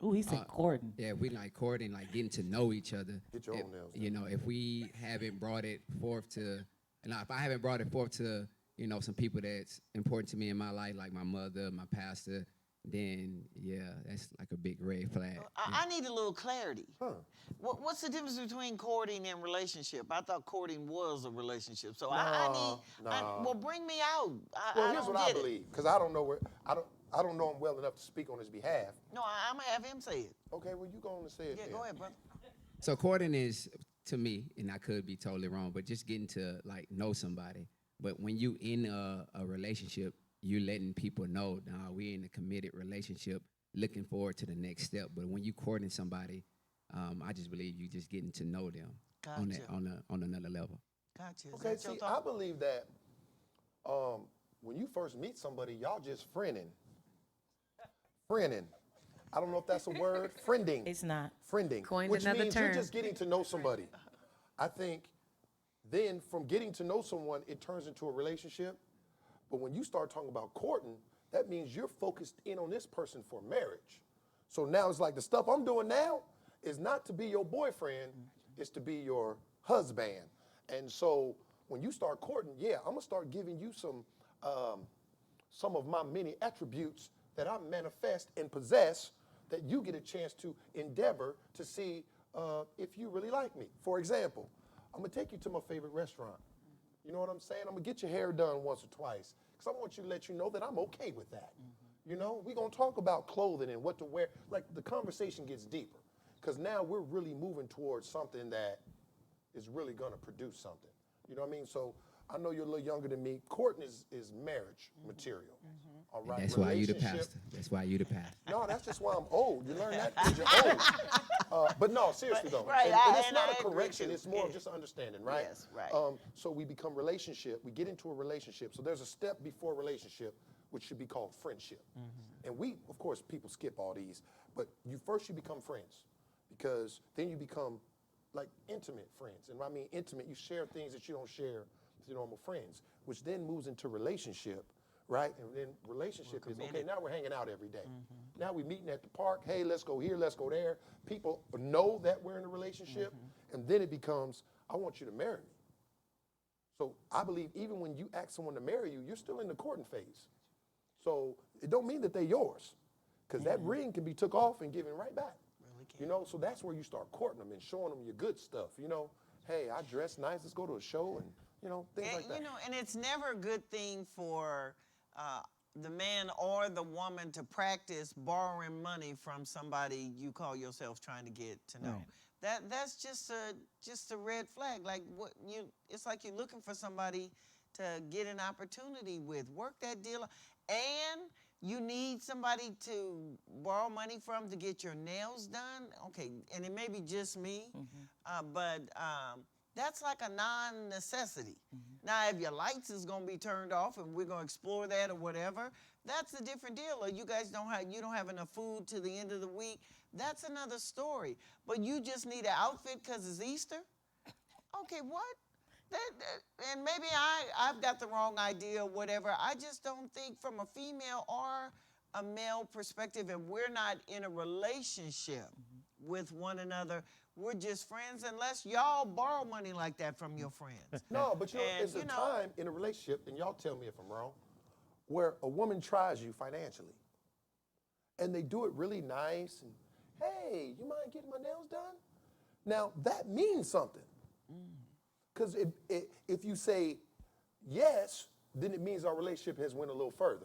Ooh, he said courting. yeah, if we like courting, like getting to know each other. Get your if, own nails You know, if we haven't brought it forth to, if I haven't brought it forth to, you know, some people that's important to me in my life, like my mother, my pastor, then yeah, that's like a big red flag. I need a little clarity. Huh. What's the difference between courting and relationship? I thought courting was a relationship. So I need. Well, bring me out. Well, I here's don't what I get it. believe, because I don't know where I don't know him well enough to speak on his behalf. No, I'm gonna have him say it. Okay, well you go on and say it. Yeah, then. go ahead, brother. So courting is, to me, and I could be totally wrong, but just getting to like know somebody. But when you in a relationship, you letting people know, nah, we in a committed relationship, looking forward to the next step. But when you courting somebody, I just believe you just getting to know them Gotcha. on another level. Gotcha. Is Okay, that your see, thought? I believe that when you first meet somebody, y'all just friending. Friending. I don't know if that's a word. Friending. It's not. Friending. Coined which another means you're term. just getting to know somebody. I think then from getting to know someone, it turns into a relationship. But when you start talking about courting, that means you're focused in on this person for marriage. So now it's like the stuff I'm doing now is not to be your boyfriend, it's to be your husband. And so when you start courting, yeah, I'm gonna start giving you some of my many attributes that I manifest and possess that you get a chance to endeavor to see if you really like me. For example, I'm gonna take you to my favorite restaurant. You know what I'm saying? I'm gonna get your hair done once or twice because I want you to let you know that I'm okay with that. You know, we're gonna talk about clothing and what to wear. Like the conversation gets deeper because now we're really moving towards something that is really gonna produce something. You know what I mean? So I know you're a little younger than me. Courting is marriage material. All right. That's why you the Relationship- pastor. That's why you the pastor. No, that's just why I'm old. You learn that when you're old. But no, seriously though. Right, and it's and not I a agree correction. too. It's more of Yeah. just an understanding, right? Yes, right. So we become relationship. We get into a relationship. So there's a step before relationship, which should be called friendship. And we, of course, people skip all these. But you become friends, because then you become like intimate friends. And when I mean intimate, you share things that you don't share with your normal friends, which then moves into relationship. Right? And then relationship is, okay, now we're hanging out every day. Now we're meeting at the park. Hey, let's go here, let's go there. People know that we're in a relationship. And then it becomes, I want you to marry me. So I believe even when you ask someone to marry you, you're still in the courting phase. So it don't mean that they're yours. Because that ring can be took off and given right back. You know, so that's where you start courting them and showing them your good stuff. You know, hey, I dress nice, let's go to a show and, you know, things like that. You know, and it's never a good thing for the man or the woman to practice borrowing money from somebody you call yourself trying to get to know. Right. That's just a red flag. Like it's like you're looking for somebody to get an opportunity with. Work that deal, and you need somebody to borrow money from to get your nails done. Okay, and it may be just me, but that's like a non-necessity. Now, if your lights is gonna be turned off and we're gonna explore that or whatever, that's a different deal. Or you guys you don't have enough food to the end of the week. That's another story. But you just need an outfit because it's Easter. Okay, what? And maybe I've got the wrong idea or whatever. I just don't think from a female or a male perspective, and we're not in a relationship with one another. We're just friends unless y'all borrow money like that from your friends. No, but And, there's a time in a relationship, and y'all tell me if I'm wrong, where a woman tries you financially. And they do it really nice. And, hey, you mind getting my nails done? Now, that means something. Because if you say yes, then it means our relationship has went a little further.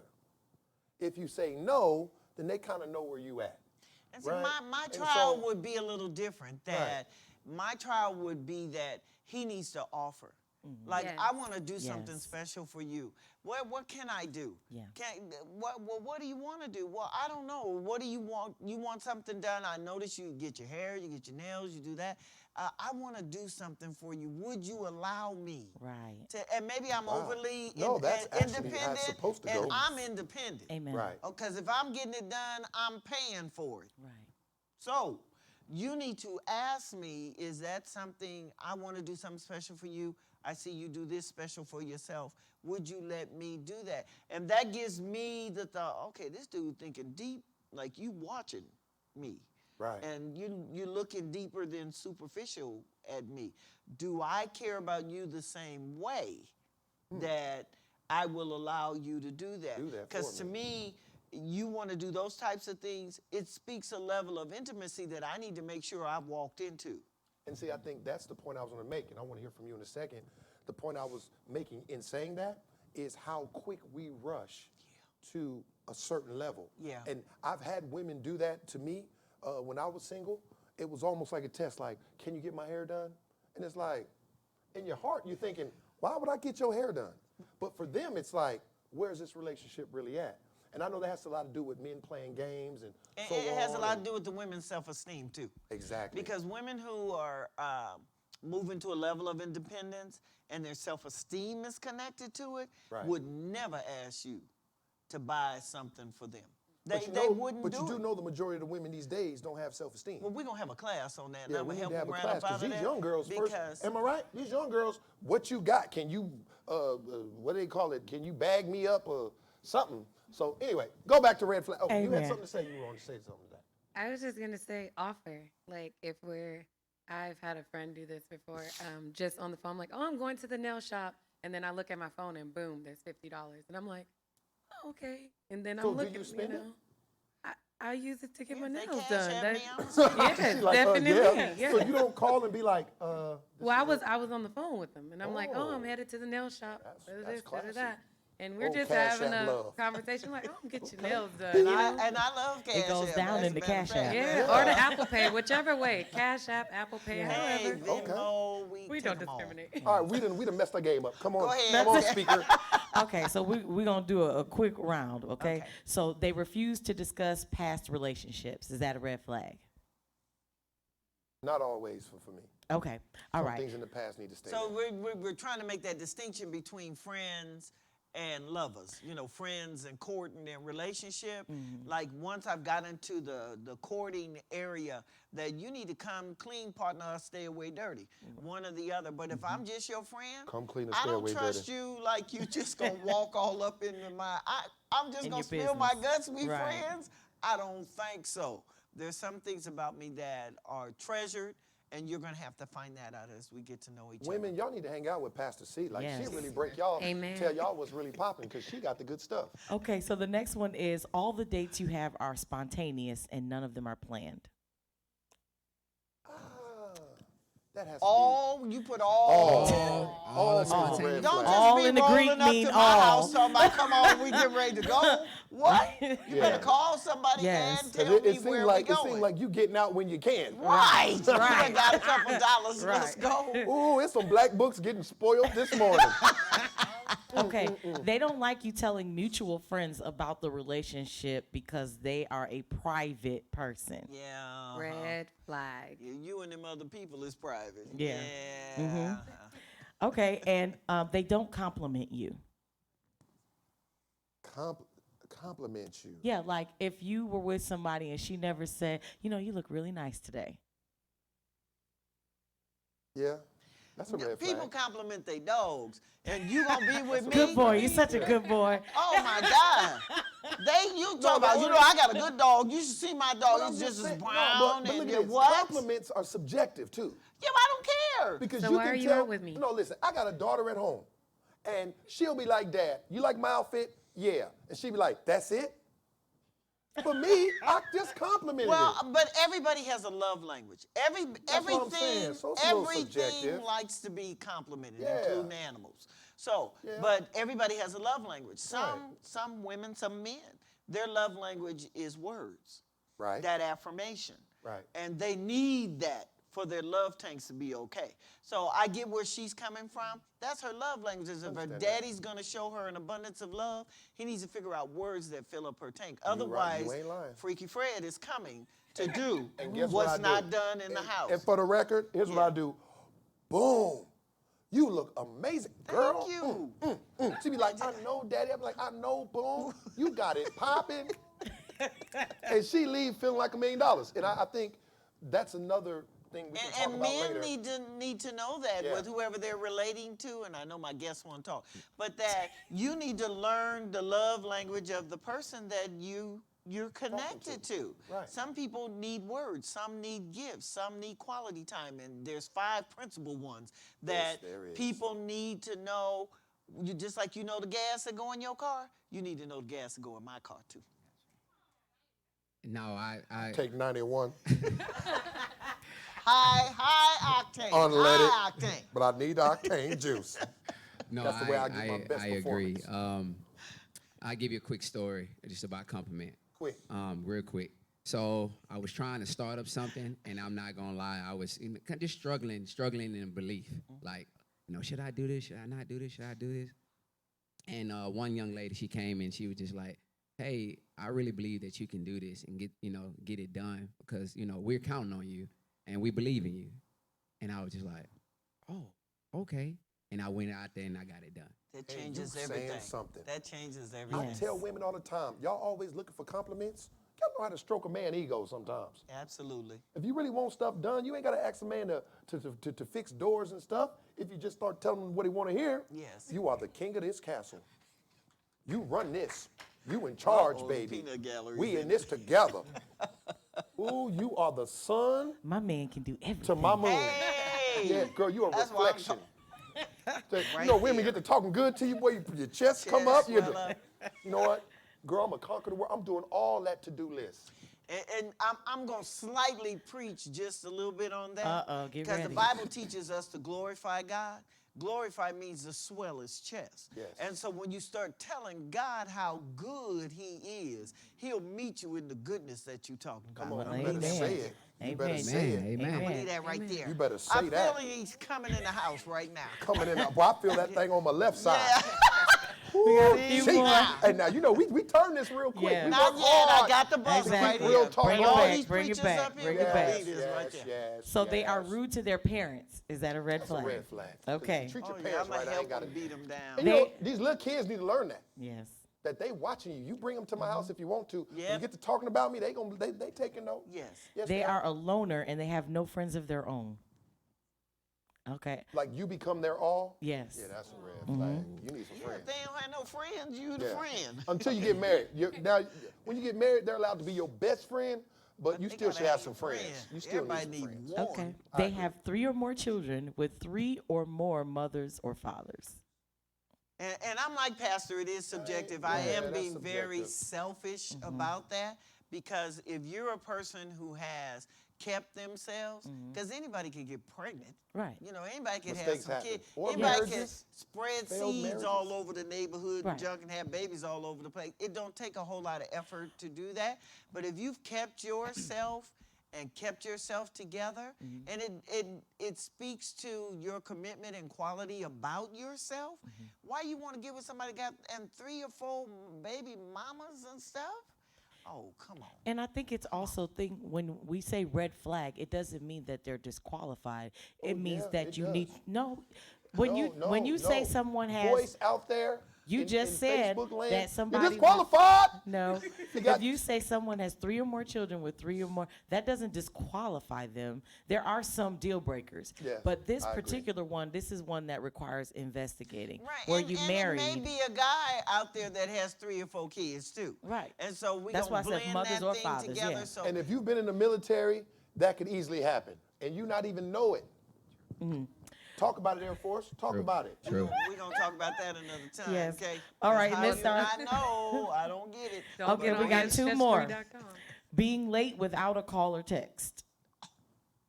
If you say no, then they kind of know where you at. And see, right? my And trial so- would be a little different. That my trial would be that he needs to offer. Like, Yes. I want to do something Yes. special for you. What can I do? Yeah. What do you want to do? Well, I don't know. What do you want? You want something done? I notice you get your hair, you get your nails, you do that. I want to do something for you. Would you allow me? Right. And maybe I'm overly No, that's actually how it's independent, supposed to and go. I'm independent. Amen. Right. Because if I'm getting it done, I'm paying for it. Right. So you need to ask me, is that something I want to do something special for you? I see you do this special for yourself. Would you let me do that? And that gives me the thought, okay, this dude thinking deep, like you watching me. Right. And you're looking deeper than superficial at me. Do I care about you the same way that I will allow you to do that? Do that for Because to me, you want to do those types of things, it speaks a level of intimacy that I need to make sure I've walked into. And see, I think that's the point I was going to make, and I want to hear from you in a second. The point I was making in saying that is how quick we rush to a certain level. Yeah. And I've had women do that to me when I was single. It was almost like a test, like, can you get my hair done? And it's like, in your heart, you're thinking, why would I get your hair done? But for them, it's like, where's this relationship really at? And I know that has a lot to do with men playing games and so on. It has a lot to do with the women's self-esteem, too. Exactly. Because women who are moving to a level of independence and their self-esteem is connected to it Right. would never ask you to buy something for them. But They wouldn't but do you do it. know the majority of the women these days don't have self-esteem. Well, we're going to have a class on that, and Yeah, I'm we going to need to help have a them class round up out because of these that. young girls Because am I right? These young girls, what you got? Can you, what do they call it? Can you bag me up or something? So anyway, go back to red flag. Oh, you had Amen. something to say. You were going to say something to that. I was just gonna say offer. Like I've had a friend do this before. Just on the phone, like, oh, I'm going to the nail shop, and then I look at my phone and boom, there's $50, and I'm like, oh, okay. And then So I'm do looking, you spend it? I use it to get my they nails cash done. at me, That- I'm yes, She's like, definitely. Yeah. So you don't call and be like, Well, I was on the phone with them, and I'm like, oh, I'm Oh. headed to the nail shop. That's This, classy. that. And we're Oh, just Cash having App a love. conversation, like, oh, get your nails done. And You know? I love Cash goes App, down as a in the matter of Cash fact. App. Yeah, or the Apple Pay, whichever way. Cash App, Apple Pay, Hey, however. Venmo, We take don't 'em all. discriminate. all right, we done messed our game up. Come on, Go ahead. come on, speaker. Okay, so we're going to do a quick round, okay? Okay. So they refuse to discuss past relationships. Is that a red flag? Not always for me. Okay, all Some right. things in the past need to stay. So there. we're trying to make that distinction between friends and lovers. You know, friends and courting and relationship. Like once I've got into the courting area, that you need to come clean, partner, or stay away dirty. One or the other. But if I'm just your friend, Come clean or I stay don't away trust dirty. you like you just gonna walk all up into my. I'm just In gonna your spill my business. guts. We Right. friends? I don't think so. There's some things about me that are treasured. And you're gonna have to find that out as we get to know each other. Women, y'all need to hang out with Pastor C. Like Yes. she really break y'all, Amen. tell y'all what's really popping because she got the good stuff. Okay, so the next one is all the dates you have are spontaneous and none of them are planned. That has You put all. all spontaneous. red Don't flags. just All be in the rolling Greek up mean to my all. house talking about, come on, we get ready to go. What? You Yeah. better call somebody Yes. and 'Cause tell me it where seemed we like going. you getting out when you can. Right, Right. I got a couple dollars, let's Right. go. Ooh, it's some black books getting spoiled this morning. Okay, they don't like you telling mutual friends about the relationship because they are a private person. Yeah. Red flag. Yeah, you and them other people is private. Yeah. Yeah. Okay, and they don't compliment you. Compliment you. Yeah, like if you were with somebody and she never said, you know, you look really nice today. Yeah, that's a red People flag. compliment their dogs, and you gonna be with me? Good boy, you're such a good boy. Oh my God! You talk about, you know, I got a good dog. You should see my But dog. I'm It's just as saying- no, brown but look and at this. what? Compliments are subjective too. Yeah, but I don't care. Because So you why can are you tell, out with me? No, listen, I got a daughter at home, and she'll be like, Dad, you like my outfit? Yeah. And she'll be like, that's it? For me, I just complimented Well, it. but everybody has a love language. what I'm saying. Everything, So it's a little everything subjective. likes to be complimented, Yeah. including animals. So, Yeah. but everybody has a love language. Right. Some women, some men, their love language is words. Right. That affirmation. Right. And they need that for their love tanks to be okay. So I get where she's coming from. That's her love language. Is if her Understand that. daddy's gonna show her an abundance of love, he needs to figure out words that fill up her tank. right. You Otherwise, ain't lying. Freaky Fred is coming to do And guess what I what's do? not done in the house. And for the record, here's what Yeah. I do. Boom. You look amazing, girl. Thank you. She be like, I know, Daddy. I'm like, I know, boom. You got it popping. And she leave feeling like $1 million. And I think that's another thing we can talk And about men later. need to know that Yeah. with whoever they're relating to, and I know my guests won't talk, but that you need to learn the love language of the person that you're connected to. Right. Some people need words, some need gifts, some need quality time, and there's 5 principal ones that there is. people need to know. You just like you know the gas that go in your car, you need to know the gas that go in my car too. No, I Take 91. High octane. Unleaded. High octane. But I need octane juice. no, That's the way I give my best I agree. performance. I'll give you a quick story just about compliment. Quick. Real quick. So I was trying to start up something, and I'm not gonna lie, I was just struggling in belief. Like, should I do this? Should I not do this? Should I do this? And one young lady, she came and she was just like, "Hey, I really believe that you can do this and get it done because we're counting on you and we believe in you." And I was just like, "Oh, okay." And I went out there and I got it done. That And changes you saying everything. something. That changes I everything. tell women all the time, y'all always looking for compliments. Y'all know how to stroke a man ego sometimes. Absolutely. If you really want stuff done, you ain't got to ask a man to fix doors and stuff. If you just start telling him what he want to hear, Yes. you are the king of this castle. You run this. You in charge, Uh-oh, baby. peanut gallery. We in this together. Ooh, you are the sun My man can do everything. to my moon. Hey! Yeah, girl, you a That's why I'm reflection. Right You know, women there. get to talking good to you, boy. Your chest come Chest up. You're swell up. you know what? Girl, I'm going to conquer the world. I'm doing all that to-do list. And I'm going to slightly preach just a little bit on that. Uh-oh, get Because the ready. Bible teaches us to glorify God. Glorify means to swell his chest. Yes. And so when you start telling God how good he is, he'll meet you in the goodness that you're talking about. Come on, Well, you better amen. say it. You better Amen. say it. Amen. I Amen. believe that right there. You better say I'm that. feeling he's coming in the house right now. Coming in, boy, I feel that thing on my left side. Yeah. Ooh, few see? more. Hey, now, we turn this real quick. Yeah. We Not work yet. I hard. got the buzzer Exactly. right Real here. talk. Bring it All back. these Bring it preachers back. up here, Bring we it back. believe this right there. yes, So they are yes. rude to their parents. Is that a red That's a flag? red flag. Okay. Treat your Oh, yeah, parents I'm going right. to I help ain't got them it. beat them down. And you They- know, these little kids need to learn that. Yes. That they watching you. You bring them to my house if you want to. When Yep. you get to talking about me, they taking note. Yes. Yes, They are a loner and they have no friends of their own. Okay. Like you become their all. Yes. Yeah, that's a red flag. You need some Yeah, friends. if they don't have no friends, you the Yeah. friend. Until you get married. Now, when you get married, they're allowed to be your best friend, but you They still gotta should have your some friends. friend. You still Everybody need some need friends. one. Okay. I They agree. have 3 or more children with 3 or more mothers or fathers. And I'm like Pastor, it is subjective. I yeah, am that's being very subjective. selfish about that because if you're a person who has kept themselves, because anybody can get pregnant. Right. You know, anybody can Mistakes have some happen. kids. Or Anybody can marriages. spread Failed seeds marriages. all over the neighborhood Right. and junk and have babies all over the place. It don't take a whole lot of effort to do that. But if you've kept yourself and kept yourself together, and it speaks to your commitment and quality about yourself, why you want to get with somebody got and 3 or 4 baby mamas and stuff? Oh, come on. And I think it's also when we say red flag, it doesn't mean that they're disqualified. It means yeah, that it you need does. no. When you say no. someone has, voice out there, you just said Facebook land, that somebody you're disqualified. No. got- If you say someone has 3 or more children with 3 or more, that doesn't disqualify them. There are some deal breakers. Yes, But this I agree. particular one, this is one that requires investigating. Right. Where and, you and married. it may be a guy out there that has 3 or 4 kids too. Right. And so we That's why gonna I said blend mothers that or thing fathers, together. yeah. So And if you've been in the military, that could easily happen, and you not even know it. Talk about it, Air Force. Talk about it. True. we're gonna talk about that another time. Yes. Okay. All right, How Miss you Dawn. not know? I don't get it. Don't Okay, get we on got 2 more. ancestry.com. Being late without a call or text.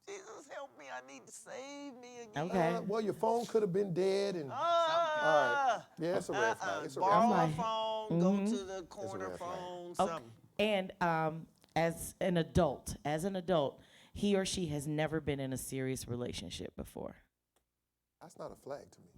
Jesus help me! I need to save me again. Okay. Well, your phone could have been dead, and all right. Yeah, it's a red flag. It's a red Borrow flag. a phone. Go to the corner red flag. phone. Okay. Something. And as an adult, he or she has never been in a serious relationship before. That's not a flag to me.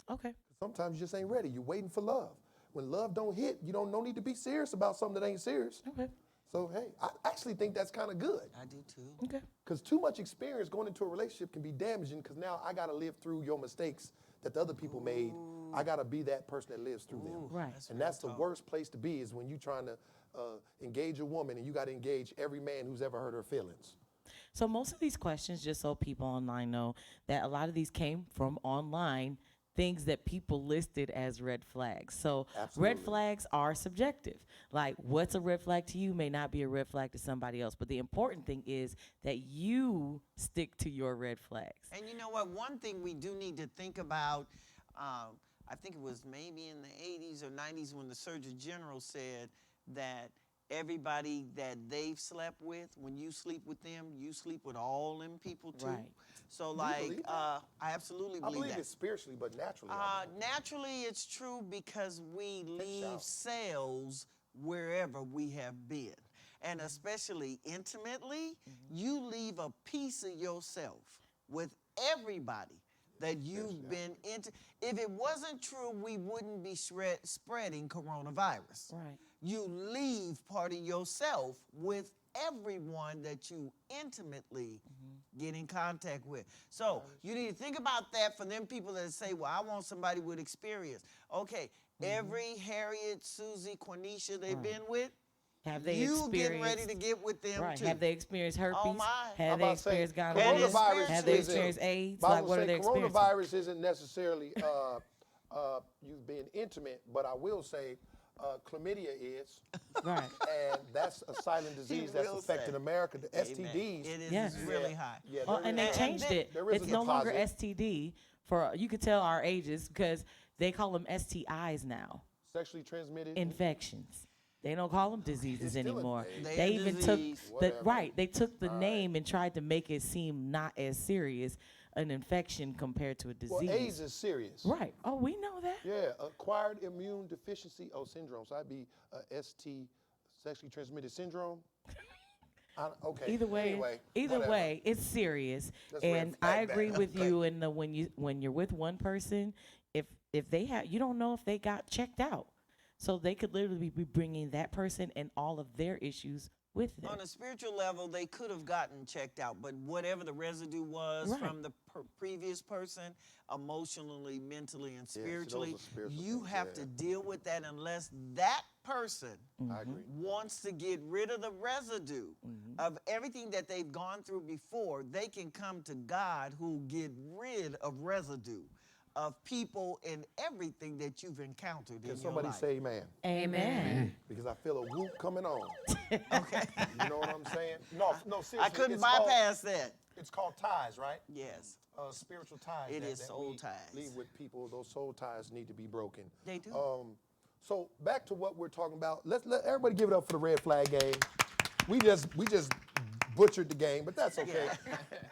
Okay. Sometimes you just ain't ready. You're waiting for love. When love don't hit, you don't no need to be serious about something that ain't serious. Okay. So hey, I actually think that's kind of good. I do too. Okay. Because too much experience going into a relationship can be damaging. Because now I gotta live through your mistakes that the other people made. I gotta be that person that lives through them. Right. And that's the worst place to be is when you're trying to engage a woman and you got to engage every man who's ever hurt her feelings. So most of these questions, just so people online know, that a lot of these came from online things that people listed as red flags. So red Absolutely. flags are subjective. Like what's a red flag to you may not be a red flag to somebody else. But the important thing is that you stick to your red flags. And you know what? One thing we do need to think about, I think it was maybe in the 80s or 90s when the Surgeon General said that everybody that they've slept with, when you sleep with them, you sleep with all them people too. Right. So you like, believe that? I absolutely I believe believe that. it spiritually, but naturally. I don't. Naturally, it's true because we leave out. cells wherever we have been. And especially intimately, you leave a piece of yourself with everybody that you've been into. If it wasn't true, we wouldn't be spreading coronavirus. Right. You leave part of yourself with everyone that you intimately get in contact with. So you need to think about that for them people that say, well, I want somebody with experience. Okay, every Harriet, Susie, Quenisha they've been with, Have they you experienced get ready to get with them right? too. Have they experienced herpes? Oh, my. I'm Have they about to say, experienced gonorrhea? coronavirus Have they isn't- experienced AIDS? But I Like was what are gonna they say, experiencing? coronavirus isn't necessarily you being intimate, but I will say chlamydia is, Right. and that's a silent disease that's will affecting say. America. The Amen. STDs. It is Yes. really high. Yeah, Well, there and they is- changed it. there is It's a no longer deposit. STD. For you could tell our ages because they call them STIs now. Sexually transmitted. Infections. They don't call them diseases still a anymore. name. They They a even disease. took the Whatever. right. They took the name and tried to make it seem not as serious an infection compared to a disease. Well, AIDS is serious. Right. Oh, we know that. Yeah, acquired immune deficiency syndrome. So that'd be ST, sexually transmitted syndrome. Okay. Either way, Anyway, either whatever. way, it's serious. That's red And flag I agree that. with you in the when you're with one person, if they have, you don't know if they got checked out, so they could literally be bringing that person and all of their issues with them. On a spiritual level, they could have gotten checked out, but whatever the residue was Right. from the previous person, emotionally, mentally, and those are spiritually, spiritual you things, have yeah. to deal with that unless that person I agree. wants to get rid of the residue of everything that they've gone through before. They can come to God who get rid of residue of people and everything that you've encountered in Can your somebody life. say amen? Amen. Because I feel a whoop coming on. Okay. You know what I'm saying? No, seriously. I couldn't it's called- bypass that. It's called ties, right? Yes. Spiritual ties. It that- is that soul we ties. Leave with people. Those soul ties need to be broken. They do. So back to what we're talking about. Let's let everybody give it up for the red flag game. We just butchered the game, but that's okay.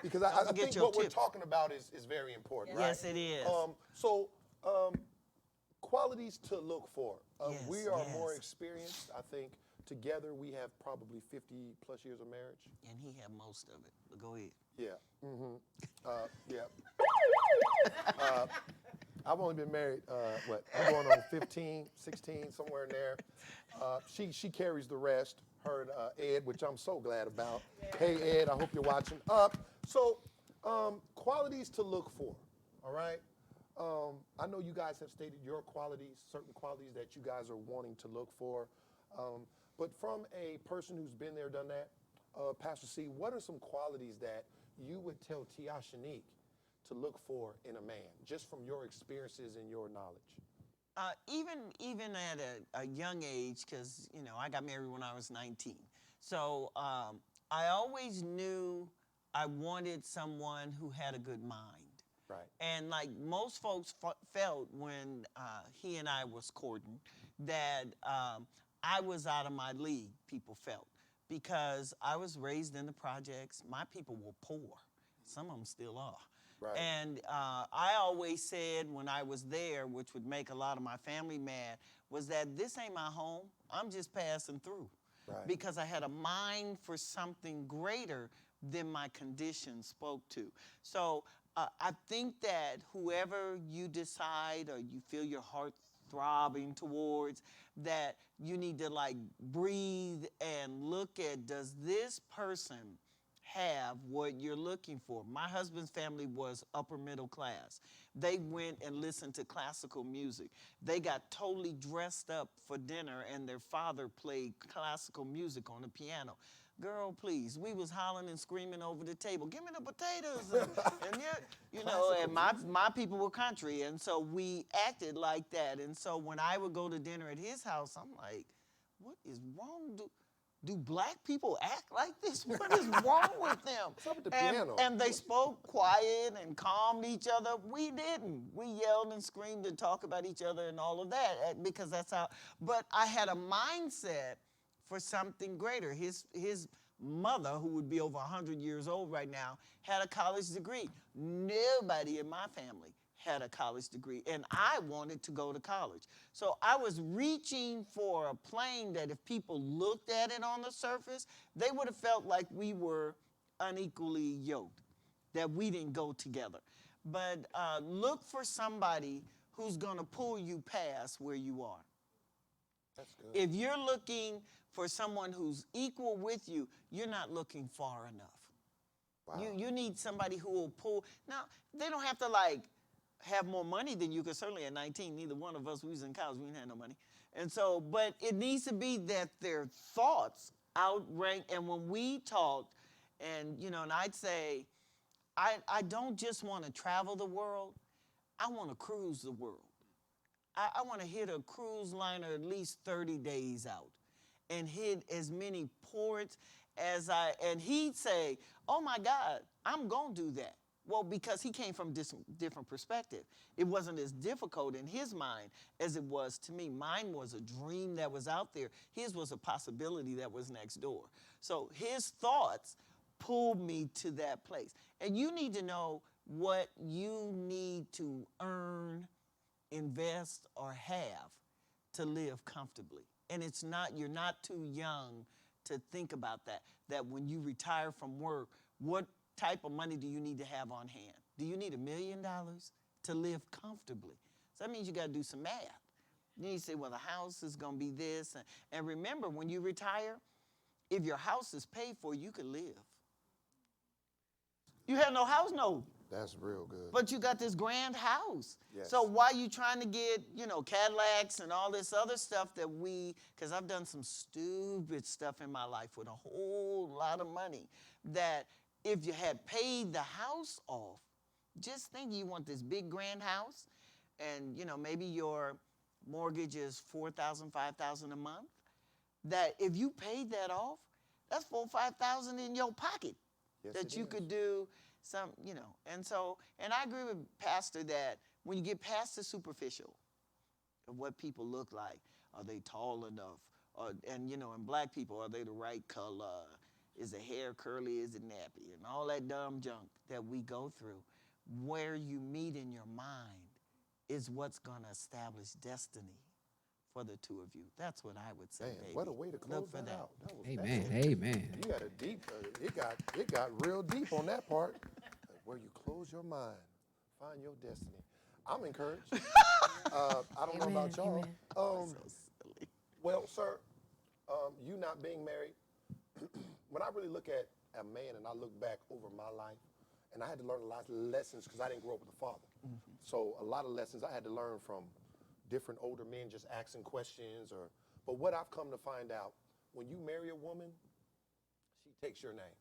Because I forget think your what we're tips. talking about is very important, right? Yes, it is. Qualities to look for. Yes, We are more yes. experienced. I think together we have probably 50 plus years of marriage. And he had most of it. But go ahead. Yeah. Yeah. I've only been married, I'm going on 15, 16, somewhere in there. She carries the rest, her and Ed, which I'm so glad about. Hey, Ed, I hope you're watching. Qualities to look for, all right? I know you guys have stated your qualities, certain qualities that you guys are wanting to look for. But from a person who's been there, done that, Pastor C, what are some qualities that you would tell Tia Shanique to look for in a man, just from your experiences and your knowledge? Even at a young age, because I got married when I was 19. So I always knew I wanted someone who had a good mind. Right. And like most folks felt when he and I was courting, that I was out of my league, people felt. Because I was raised in the projects. My people were poor. Some of them still are. Right. And I always said when I was there, which would make a lot of my family mad, was that this ain't my home. I'm just passing through. Right. Because I had a mind for something greater than my condition spoke to. So I think that whoever you decide or you feel your heart throbbing towards, that you need to like breathe and look at, does this person have what you're looking for? My husband's family was upper middle class. They went and listened to classical music. They got totally dressed up for dinner and their father played classical music on the piano. Girl, please, we was hollering and screaming over the table, give me the potatoes. And and my people were country, and so we acted like that. And so when I would go to dinner at his house, I'm like, what is wrong? Do black people act like this? What is wrong with them? What's up with the piano? And they spoke quiet and calmed each other. We didn't. We yelled and screamed and talked about each other and all of that because that's how. But I had a mindset for something greater. His mother, who would be over 100 years old right now, had a college degree. Nobody in my family had a college degree, and I wanted to go to college. So I was reaching for a plane that if people looked at it on the surface, they would have felt like we were unequally yoked, that we didn't go together. But look for somebody who's gonna pull you past where you are. That's good. If you're looking for someone who's equal with you, you're not looking far enough. Wow. You need somebody who will pull. Now, they don't have to like have more money than you, because certainly at 19, neither one of us, we was in college, we didn't have no money. And so, but it needs to be that their thoughts outrank. And when we talked, and and I'd say, I don't just want to travel the world, I want to cruise the world. I want to hit a cruise liner at least 30 days out and hit as many ports and he'd say, oh my God, I'm going to do that. Well, because he came from different perspective. It wasn't as difficult in his mind as it was to me. Mine was a dream that was out there. His was a possibility that was next door. So his thoughts pulled me to that place. And you need to know what you need to earn, invest, or have to live comfortably. And you're not too young to think about that. That when you retire from work, what type of money do you need to have on hand? Do you need $1 million to live comfortably? So that means you got to do some math. You need to say, well, the house is going to be this. And remember, when you retire, if your house is paid for, you can live. You have no house note. That's real good. But you got this grand house. Yes. So why you trying to get, Cadillacs and all this other stuff because I've done some stupid stuff in my life with a whole lot of money, that if you had paid the house off, just think you want this big grand house and, maybe your mortgage is $4,000, $5,000 a month, that if you paid that off, that's $4,000, $5,000 in your pocket. Yes, that you could do some, and I agree with Pastor that when you get past the superficial of what people look like, are they tall enough? And black people, are they the right color? Is the hair curly? Is it nappy? And all that dumb junk that we go through. Where you meet in your mind is what's going to establish destiny for the two of you. That's what I would say, Man, baby. what a way to close Look for that out. That was Amen. excellent. Amen. You got a deep, it got real deep on that part. Where you close your mind, find your destiny. I'm encouraged. I don't know about y'all. Amen. So silly. Well, sir, you not being married, when I really look at a man and I look back over my life And I had to learn a lot of lessons because I didn't grow up with a father. So a lot of lessons I had to learn from different older men just asking questions. But what I've come to find out, when you marry a woman, she takes your name.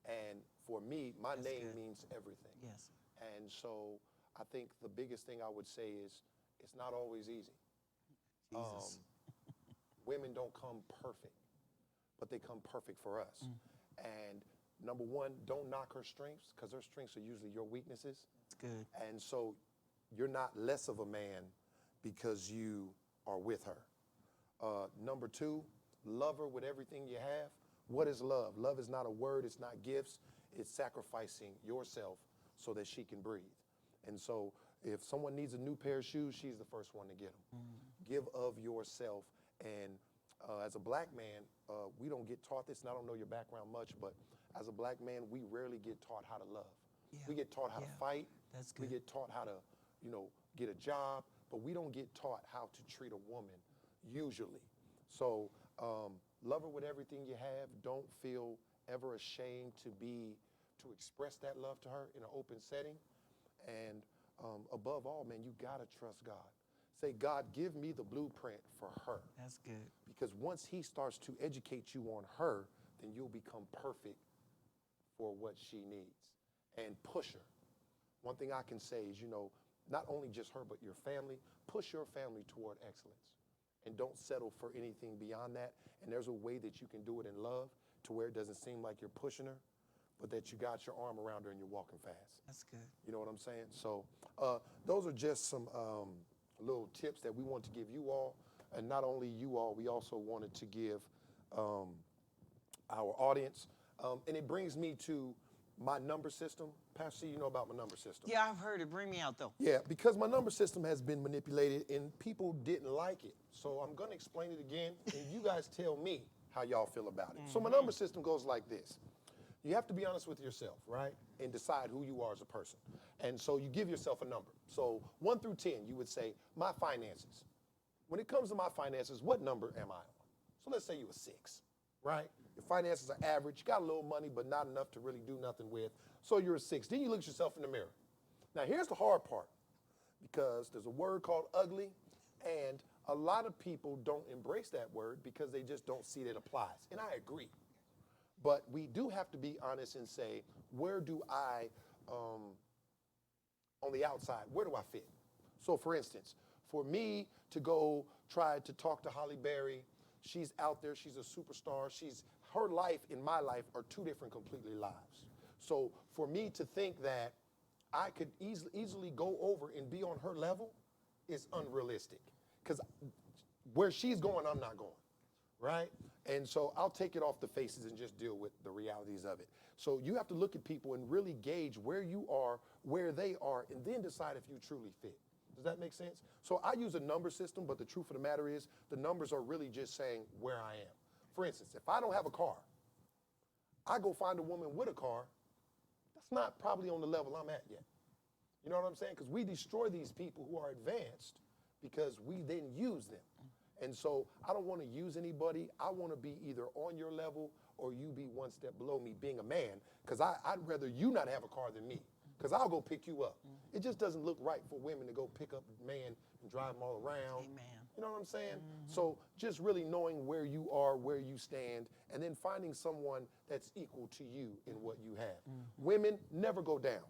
And for me, my name means everything. Yes. And so I think the biggest thing I would say is it's not always easy. Jesus. Women don't come perfect, but they come perfect for us. And number one, don't knock her strengths, because her strengths are usually your weaknesses. That's good. And so you're not less of a man because you are with her. Number two, love her with everything you have. What is love? Love is not a word, it's not gifts, it's sacrificing yourself so that she can breathe. And so if someone needs a new pair of shoes, she's the first one to get them. Give of yourself. And as a black man, we don't get taught this, and I don't know your background much, but as a black man, we rarely get taught how to love. Yeah. We get taught how to fight. That's We good. get taught how to, get a job, but we don't get taught how to treat a woman, usually. So love her with everything you have. Don't feel ever ashamed to express that love to her in an open setting. And above all, man, you gotta trust God. Say, God, give me the blueprint for her. That's good. Because once he starts to educate you on her, then you'll become perfect for what she needs. And push her. One thing I can say is, not only just her, but your family, push your family toward excellence. And don't settle for anything beyond that. And there's a way that you can do it in love to where it doesn't seem like you're pushing her, but that you got your arm around her and you're walking fast. That's good. You know what I'm saying? So those are just some little tips that we want to give you all. And not only you all, we also wanted to give our audience. And it brings me to my number system. Pastor, you know about my number system. Yeah, I've heard it. Bring me out, though. Yeah, because my number system has been manipulated and people didn't like it. So I'm going to explain it again, and you guys tell me how y'all feel about it. So my number system goes like this. You have to be honest with yourself, right? And decide who you are as a person. And so you give yourself a number. So 1 through 10, you would say, my finances. When it comes to my finances, what number am I on? So let's say you're a 6, right? Your finances are average. You got a little money, but not enough to really do nothing with. So you're a 6. Then you look at yourself in the mirror. Now, here's the hard part, because there's a word called ugly, and a lot of people don't embrace that word because they just don't see that it applies. And I agree. But we do have to be honest and say, where do I, on the outside, where do I fit? So, for instance, for me to go try to talk to Holly Berry, she's out there, she's a superstar, her life and my life are two different completely lives. So for me to think that I could easily go over and be on her level is unrealistic. Because where she's going, I'm not going, right? And so I'll take it off the faces and just deal with the realities of it. So you have to look at people and really gauge where you are, where they are, and then decide if you truly fit. Does that make sense? So I use a number system, but the truth of the matter is the numbers are really just saying where I am. For instance, if I don't have a car, I go find a woman with a car, that's not probably on the level I'm at yet. You know what I'm saying? Because we destroy these people who are advanced because we then use them. And so I don't want to use anybody. I want to be either on your level or you be one step below me being a man, because I'd rather you not have a car than me, because I'll go pick you up. It just doesn't look right for women to go pick up a man and drive him all around. Amen. You know what I'm saying? So just really knowing where you are, where you stand, and then finding someone that's equal to you in what you have. Women, never go down.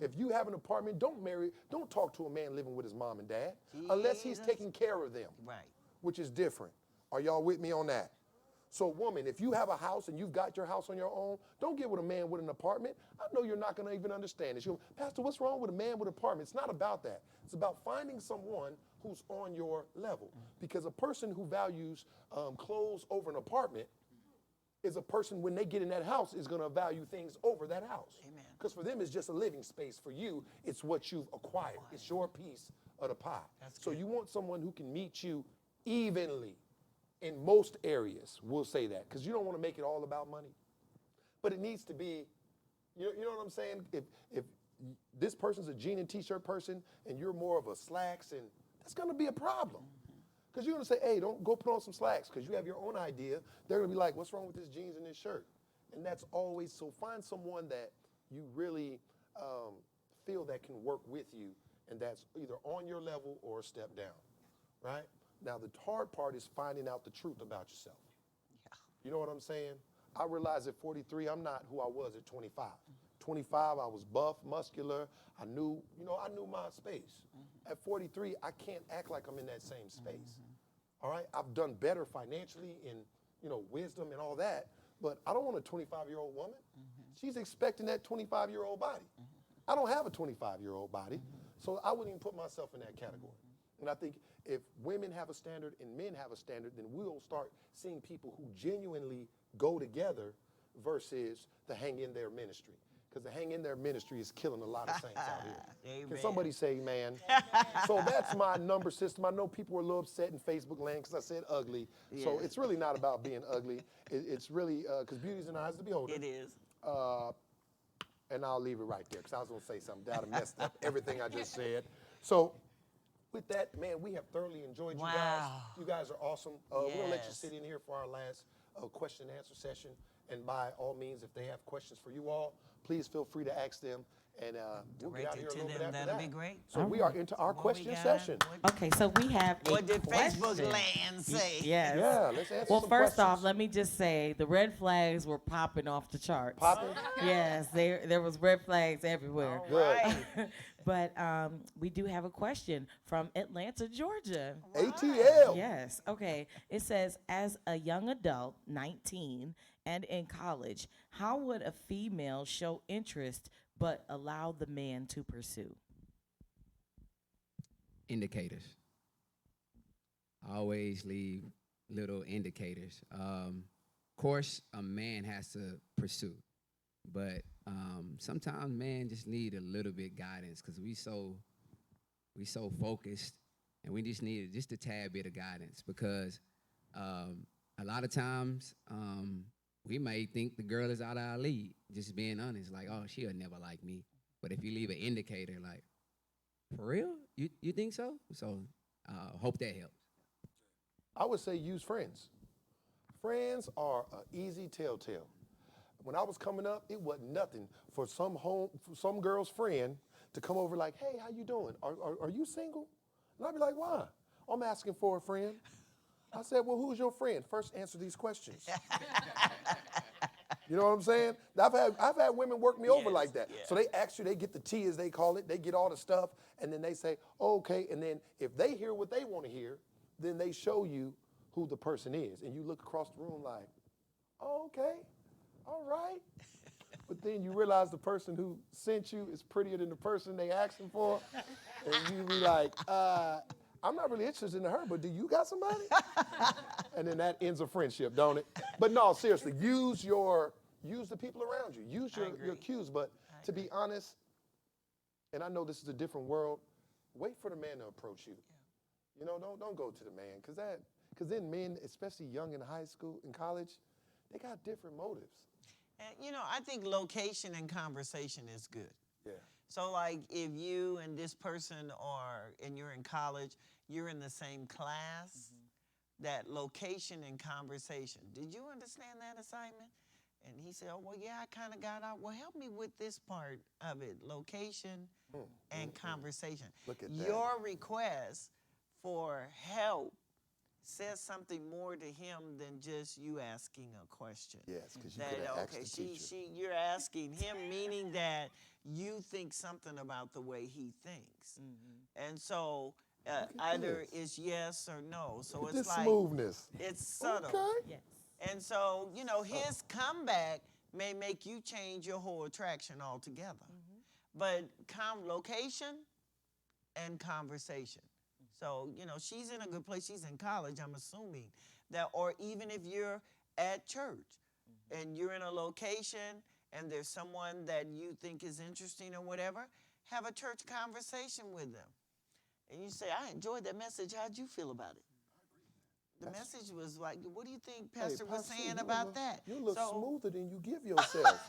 If you have an apartment, don't talk to a man living with his mom and dad unless he's Jesus. taking care of them, Right. which is different. Are y'all with me on that? So woman, if you have a house and you've got your house on your own, don't get with a man with an apartment. I know you're not going to even understand this. You'll, Pastor, what's wrong with a man with an apartment? It's not about that. It's about finding someone who's on your level. Because a person who values clothes over an apartment is a person, when they get in that house, is going to value things over that house. Amen. Because for them, it's just a living space. For you, it's what you've acquired. It's your piece of the pie. That's So good. you want someone who can meet you evenly in most areas. We'll say that, because you don't want to make it all about money. But it needs to be, you know what I'm saying? If this person's a jean and t-shirt person and you're more of a slacks, and that's going to be a problem. Because you're going to say, hey, don't go put on some slacks, because you have your own idea. They're going to be like, what's wrong with this jeans and this shirt? And that's always, so find someone that you really feel that can work with you, and that's either on your level or a step down, right? Now, the hard part is finding out the truth about yourself. You know what I'm saying? I realized at 43, I'm not who I was at 25. 25, I was buff, muscular. I knew my space. At 43, I can't act like I'm in that same space. All right? I've done better financially in, wisdom and all that, but I don't want a 25-year-old woman. She's expecting that 25-year-old body. I don't have a 25-year-old body, so I wouldn't even put myself in that category. And I think if women have a standard and men have a standard, then we'll start seeing people who genuinely go together versus the hang in there ministry. Because the hang in there ministry is killing a lot of saints out here. Amen. Can somebody say amen? So that's my number system. I know people were a little upset in Facebook land because I said ugly. So Yeah. it's really not about being ugly. It's really, because beauty's in the eyes of the beholder. It is. And I'll leave it right there because I was going to say something that would have messed up everything I just said. So with that, man, we have thoroughly enjoyed you guys. Wow. You guys are awesome. We're going to let you Yes. sit in here for our last question and answer session. And by all means, if they have questions for you all, please feel free to ask them. And we'll get out Direct here it a to little bit them. after That'll that. be great. So we are into our What we question got? session. Okay, so we have a What did Facebook question. land say? Yes. Yeah, let's answer Well, some first off, questions. let me just say the red flags were popping off the charts. Popping? Yes, there was red flags everywhere. All Good. right. But we do have a question from Atlanta, Georgia. ATL. Yes. Okay. It says, as a young adult, 19, and in college, how would a female show interest but allow the man to pursue? Indicators. I always leave little indicators. Course, a man has to pursue, but sometimes men just need a little bit guidance because we so focused, and we just need just a tad bit of guidance because a lot of times we may think the girl is out of our league. Just being honest, like, oh, she'll never like me. But if you leave an indicator, like, for real, you think so? So hope that helps. I would say use friends. Friends are an easy telltale. When I was coming up, it wasn't nothing for some girl's friend to come over like, hey, how you doing? Are you single? And I'd be like, why? I'm asking for a friend. I said, well, who's your friend? First answer these questions. You know what I'm saying? I've had women work me over like that. So they ask you, they get the tea as they call it, they get all the stuff, and then they say, oh, okay, and then if they hear what they want to hear, then they show you who the person is. And you look across the room like, oh, okay, all right. But then you realize the person who sent you is prettier than the person they asking for. And you be like, I'm not really interested in her, but do you got somebody? And then that ends a friendship, don't it? But no, seriously, use the people around you. Use your cues. But to be honest, and I know this is a different world, wait for the man to approach you. You know, don't go to the man, because then men, especially young in high school, in college, they got different motives. And, I think location and conversation is good. Yeah. So, like, if you and this person and you're in college, you're in the same class, that location and conversation. Did you understand that assignment? And he said, oh, well, yeah, I kind of got out. Well, help me with this part of it, location and conversation. Look at that. Your request for help says something more to him than just you asking a question. Yes, because you That, could have okay, asked the teacher. you're asking him, meaning that you think something about the way he thinks. And so either it's yes or no. So Look at it's this like, smoothness. it's subtle. Okay. Yes. And so, his comeback may make you change your whole attraction altogether. But location and conversation. So, she's in a good place. She's in college, I'm assuming. Or even if you're at church and you're in a location and there's someone that you think is interesting or whatever, have a church conversation with them. And you say, I enjoyed that message. How'd you feel about it? The message was like, what do you think Pastor was Pastor, saying you about look, that? You look So, smoother than you give yourself.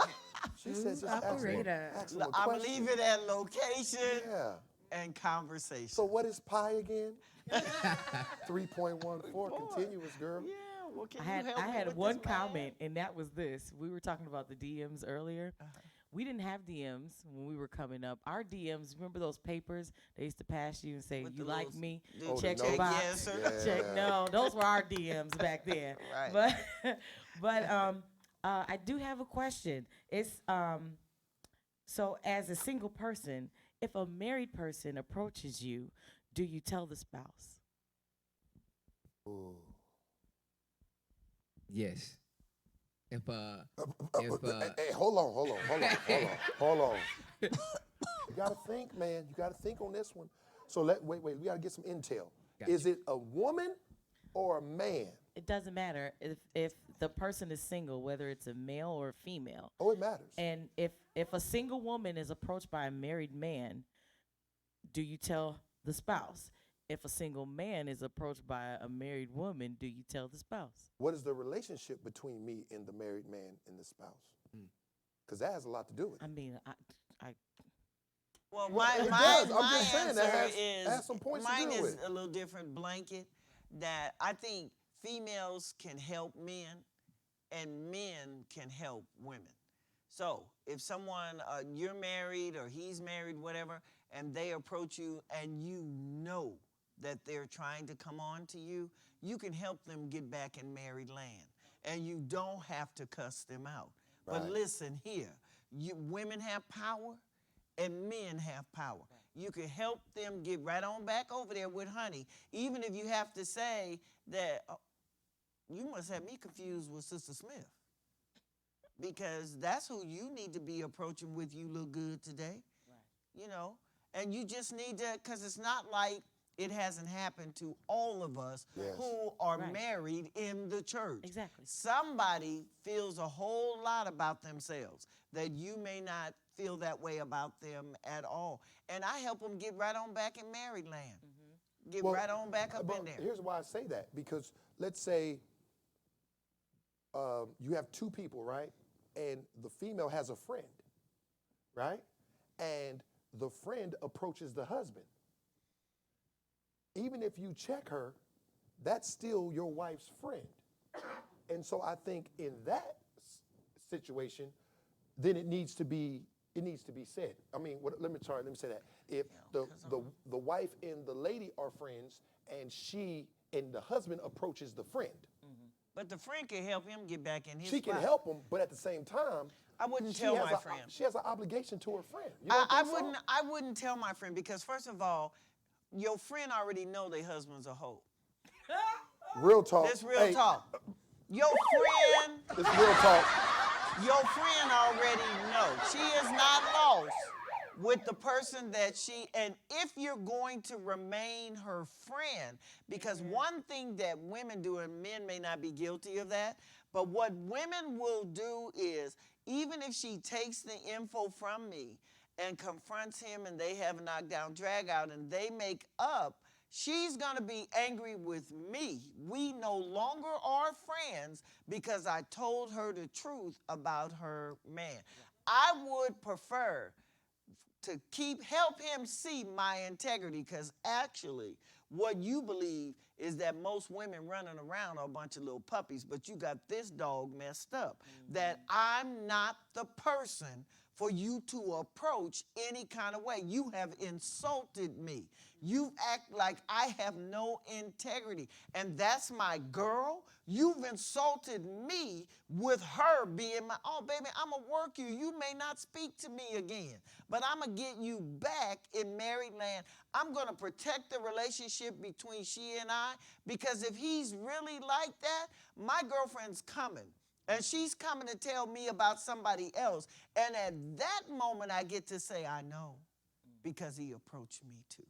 She says just operator. ask him a I'm question. leaving at location Yeah. and conversation. So what is pi again? 3.14, continuous, girl. Yeah, well, can I you had help I me had with one this, man? comment, and that was this. We were talking about the DMs earlier. we didn't have DMs when we were coming up. Our DMs, remember those papers they used to pass you and say, With you the like little- me? the Check check your box. yes or Check no. Those were our DMs back then. Right. But I do have a question. It's so as a single person, if a married person approaches you, do you tell the spouse? Yes. If Hey, hold on. You gotta think, man. You gotta think on this one. So wait. We gotta get some intel. Gotcha. Is it a woman or a man? It doesn't matter if the person is single, whether it's a male or a female. Oh, it matters. And if a single woman is approached by a married man, do you tell the spouse? If a single man is approached by a married woman, do you tell the spouse? What is the relationship between me and the married man and the spouse? Because that has a lot to do with it. I mean, I Well, It my does. I'm my just saying that answer has some points to mine deal is with. a little different blanket. That I think females can help men, and men can help women. So if someone you're married or he's married, whatever, and they approach you and you know that they're trying to come on to you, you can help them get back in married land, and you don't have to cuss them out. But Right. listen here, women have power and men have power. You can help them get right on back over there with honey, even if you have to say that you must have me confused with Sister Smith, because that's who you need to be approaching with. You look good today, you know, and you just need to, because it's not like it hasn't happened to all of us Yes. who are Right. married in the church. Exactly. Somebody feels a whole lot about themselves that you may not feel that way about them at all. And I help them get right on back in married land. Get Well, right on back up but in there. Here's why I say that. Because let's say you have two people, right? And the female has a friend, right? And the friend approaches the husband. Even if you check her, that's still your wife's friend. And so I think in that situation, then it needs to be said. I mean, let me say that. If the wife and the lady are friends, and the husband approaches the friend, But the friend can help him get back in his she can spot. help him, but at the same time, I wouldn't she tell has my friend. She has an obligation to her friend. You don't I think so? wouldn't tell my friend, because first of all, your friend already know their husband's a hoe. Real talk. That's real Hey, talk. Your friend, It's real talk. your friend already know. She is not lost with the person that and if you're going to remain her friend, because one thing that women do, and men may not be guilty of that, but what women will do is, even if she takes the info from me and confronts him and they have a knockdown drag out and they make up, she's gonna be angry with me. We no longer are friends because I told her the truth about her man. I would prefer to help him see my integrity, because actually what you believe is that most women running around are a bunch of little puppies, but you got this dog messed up, that I'm not the person for you to approach any kind of way. You have insulted me. You act like I have no integrity, and that's my girl. You've insulted me with her being oh, baby, I'm going to work you. You may not speak to me again, but I'm going to get you back in married land. I'm going to protect the relationship between she and I, because if he's really like that, my girlfriend's coming. And she's coming to tell me about somebody else. And at that moment, I get to say, I know, because he approached me too.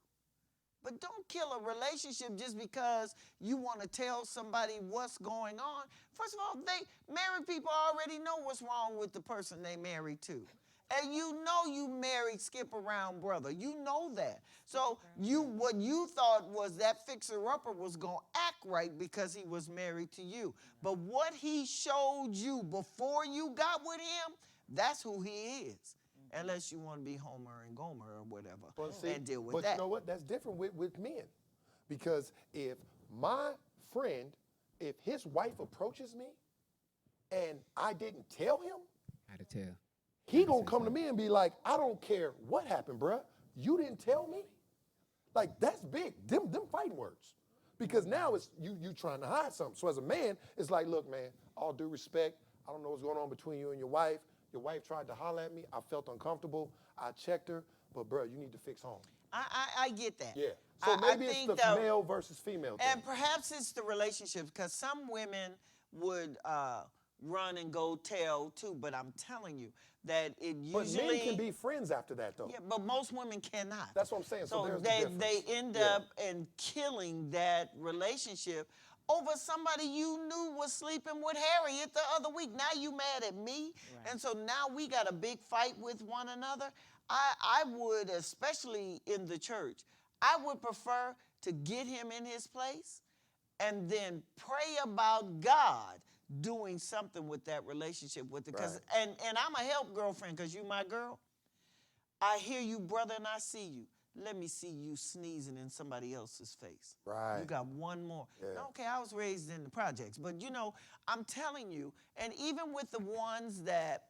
But don't kill a relationship just because you want to tell somebody what's going on. First of all, married people already know what's wrong with the person they married to. And you know you married skip around brother. You know that. So what you thought was that fixer-upper was going to act right because he was married to you. But what he showed you before you got with him, that's who he is. Unless you want to be Homer and Gomer or whatever, Well, see, and deal with but that. you know what? That's different with men. Because if my friend, if his wife approaches me and I didn't tell him, How to tell? he gonna come to me and be like, I don't care what happened, bruh. You didn't tell me. Like, that's big. Them fighting words. Because now it's you trying to hide something. So as a man, it's like, look, man, all due respect, I don't know what's going on between you and your wife. Your wife tried to holler at me. I felt uncomfortable. I checked her. But, bro, you need to fix home. I get that. Yeah. So maybe it's think the male versus female thing. And perhaps it's the relationships, because some women would run and go tell too, but I'm telling you that it usually... But men can be friends after that, though. Yeah, but most women cannot. That's what I'm saying. So there's the they difference. end up in killing that relationship over somebody you knew was sleeping with Harriet the other week. Now you mad at me, and so now we got a big fight with one another. I would, especially in the church, I would prefer to get him in his place and then pray about God doing something with that relationship with it. And I'm a help girlfriend because you my girl. I hear you, brother, and I see you. Let me see you sneezing in somebody else's face. Right. You got one more. Yeah. Okay, I was raised in the projects, but you know, I'm telling you, and even with the ones that,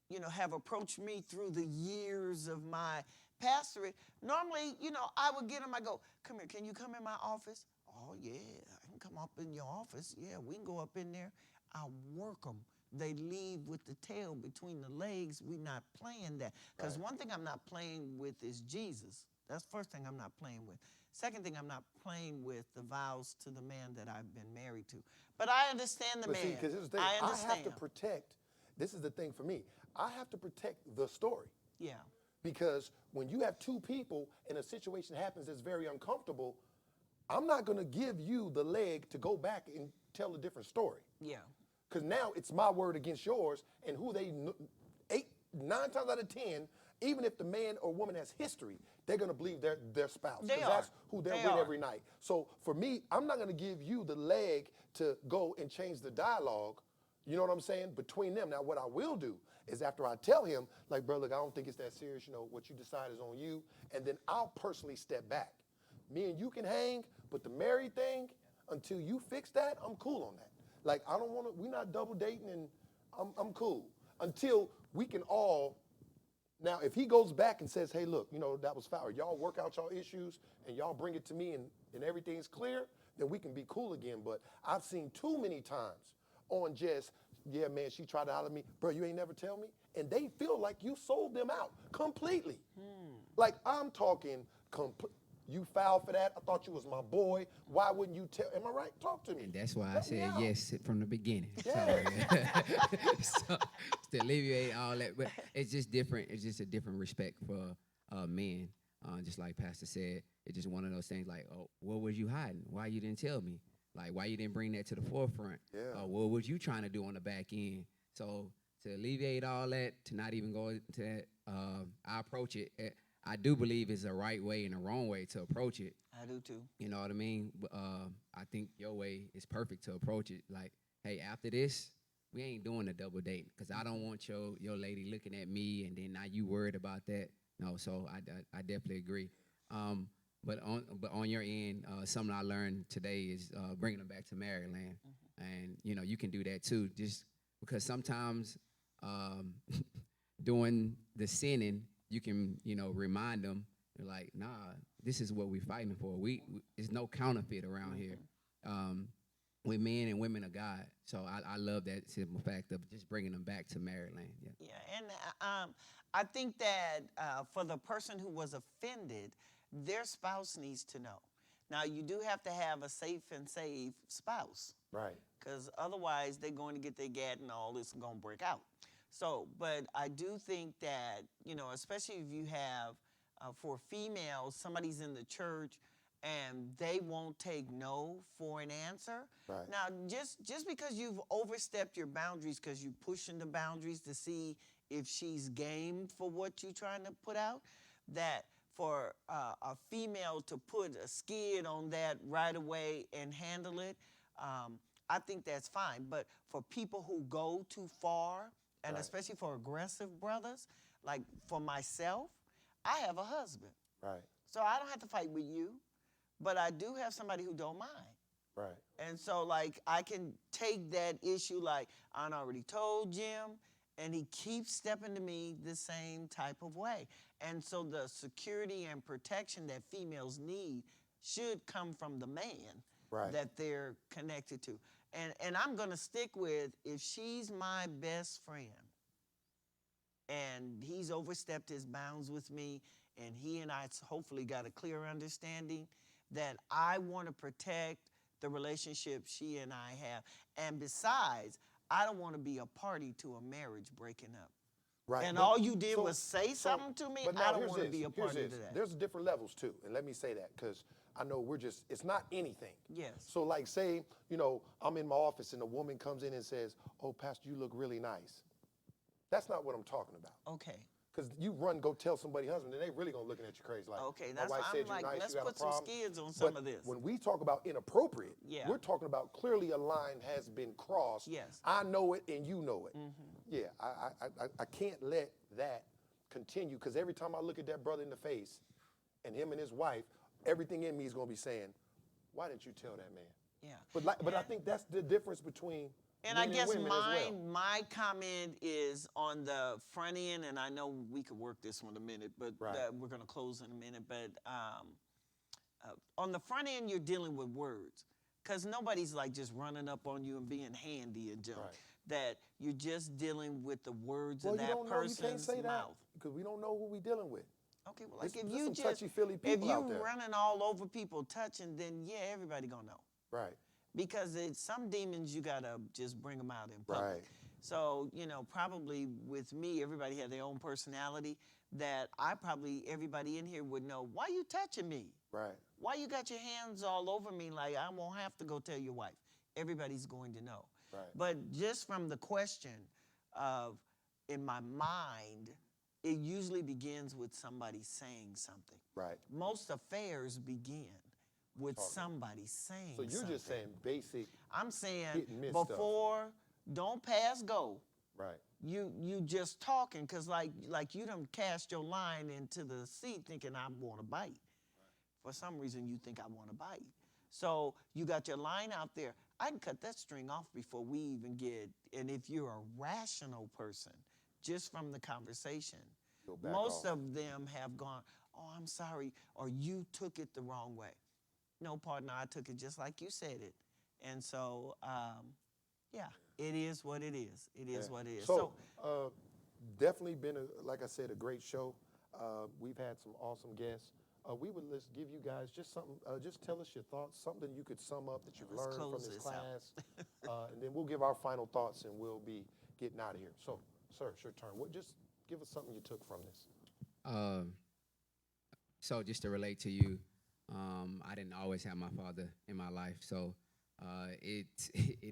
you know, have approached me through the years of my pastorate, normally, you know, I would get them, I go, come here, can you come in my office? Oh, yeah, I can come up in your office. Yeah, we can go up in there. I'll work them. They leave with the tail between the legs. We're not playing that. Because one thing I'm not playing with is Jesus. That's the first thing I'm not playing with. Second thing, I'm not playing with the vows to the man that I've been married to. But I understand the man. See, because here's the thing. I understand. I have to protect, this is the thing for me, I have to protect the story. Yeah. Because when you have two people and a situation happens that's very uncomfortable, I'm not going to give you the leg to go back and tell a different story. Yeah. Because now it's my word against yours, and who they, 9 times out of 10, even if the man or woman has history, they're going to believe their spouse. They are. That's who they're They with are. every night. So for me, I'm not going to give you the leg to go and change the dialogue, you know what I'm saying, between them. Now, what I will do is after I tell him, like, bro, look, I don't think it's that serious, you know, what you decide is on you, and then I'll personally step back. Me and you can hang, but the married thing, until you fix that, I'm cool on that. Like, I don't want to, we're not double dating, and I'm cool. Until we can all, now, if he goes back and says, hey, look, you know, that was foul. Y'all work out y'all issues, and y'all bring it to me, and everything's clear, then we can be cool again. But I've seen too many times on just, yeah, man, she tried to holler at me. Bro, you ain't never tell me? And they feel like you sold them out completely. Like, I'm talking you fouled for that. I thought you was my boy. Why wouldn't you tell? Am I right? Talk to me. And that's why I Help me said out. yes from the beginning. Yeah. So, to alleviate all that, but it's just different. It's just a different respect for men. Just like Pastor said, it's just one of those things like, oh, what was you hiding? Why you didn't tell me? Like, why you didn't bring that to the forefront? Yeah. What was you trying to do on the back end? So to alleviate all that, to not even go into that, I approach it. I do believe it's a right way and a wrong way to approach it. I do too. You know what I mean? But, I think your way is perfect to approach it. Like, hey, after this, we ain't doing a double date because I don't want your lady looking at me and then now you worried about that. No, so I definitely agree. But on your end, something I learned today is bringing them back to Maryland, and you know you can do that too. Just because sometimes doing the sinning, you can remind them like, nah, this is what we're fighting for. There's no counterfeit around here. We're men and women of God. So I love that simple fact of just bringing them back to Maryland. Yeah. Yeah, and I think that for the person who was offended, their spouse needs to know. Now, you do have to have a safe and save spouse. Right. Because otherwise, they're going to get their gat and all this is going to break out. So, but I do think that, especially if you have, for females, somebody's in the church and they won't take no for an answer. Right. Now, just because you've overstepped your boundaries because you're pushing the boundaries to see if she's game for what you're trying to put out, that for a female to put a skid on that right away and handle it, I think that's fine. But for people who go too far, and Right. especially for aggressive brothers, like for myself, I have a husband. Right. So I don't have to fight with you, but I do have somebody who don't mind. Right. And so, like, I can take that issue, like, I already told Jim, And he keeps stepping to me the same type of way. And so the security and protection that females need should come from the man Right. that they're connected to. And I'm going to stick with, if she's my best friend and he's overstepped his bounds with me, and he and I hopefully got a clear understanding that I want to protect the relationship she and I have. And besides, I don't want to be a party to a marriage breaking up. Right. And but- all you did was say something to me. but I now don't here's want to this, be a here's party this. to that. There's different levels too, and let me say that because I know it's not anything. Yes. So like say, I'm in my office and a woman comes in and says, "Oh, Pastor, you look really nice." That's not what I'm talking about. Okay. Because you go tell somebody husband, and they really gonna looking at you crazy like, Okay, my that's wife why said I'm you're like, nice, let's you got put a some problem. skids on some But of this. when we talk about inappropriate, Yeah. we're talking about clearly a line has been crossed. Yes. I know it and you know it. Yeah, I can't let that continue because every time I look at that brother in the face and him and his wife, everything in me is gonna be saying, why didn't you tell that man? Yeah. But I think that's the difference between And men I guess and women as well. my comment is on the front end, and I know we could work this one a minute, but Right. we're going to close in a minute. But on the front end, you're dealing with words, because nobody's like just running up on you and being handy and junk. Right. That you're just dealing with the words Well, of you that don't know, you person's can't say that mouth. because we don't know who we dealing with. Okay, well, like There's if you some just touchy-feely if people you out there. running all over people touching, then yeah, everybody gonna know. Right. Because some demons you gotta just bring them out in public. Right. So probably with me, everybody had their own personality. That everybody in here would know. Why you touching me? Right. Why you got your hands all over me? Like I won't have to go tell your wife. Everybody's going to know. Right. But just from the question of, in my mind, it usually begins with somebody saying something. Right. Most affairs begin with somebody saying So you're something. just saying basic. I'm saying hit and miss stuff. before, don't pass go. Right. You just talking, because like you done cast your line into the sea thinking I want to bite. For some reason you think I want to bite. So you got your line out there. I can cut that string off before we even get, and if you're a rational person, just from the conversation, Go back most off. of them have gone, oh, I'm sorry, or you took it the wrong way. No, partner, I took it just like you said it. And so, yeah, it is what it is. It is what it is. So, definitely been, like I said, a great show. We've had some awesome guests. We would just give you guys just something, just tell us your thoughts, something you could sum up that you've Let's learned from close this this out. class. And then we'll give our final thoughts and we'll be getting out of here. So, sir, it's your turn. Just give us something you took from this. So just to relate to you, I didn't always have my father in my life, so it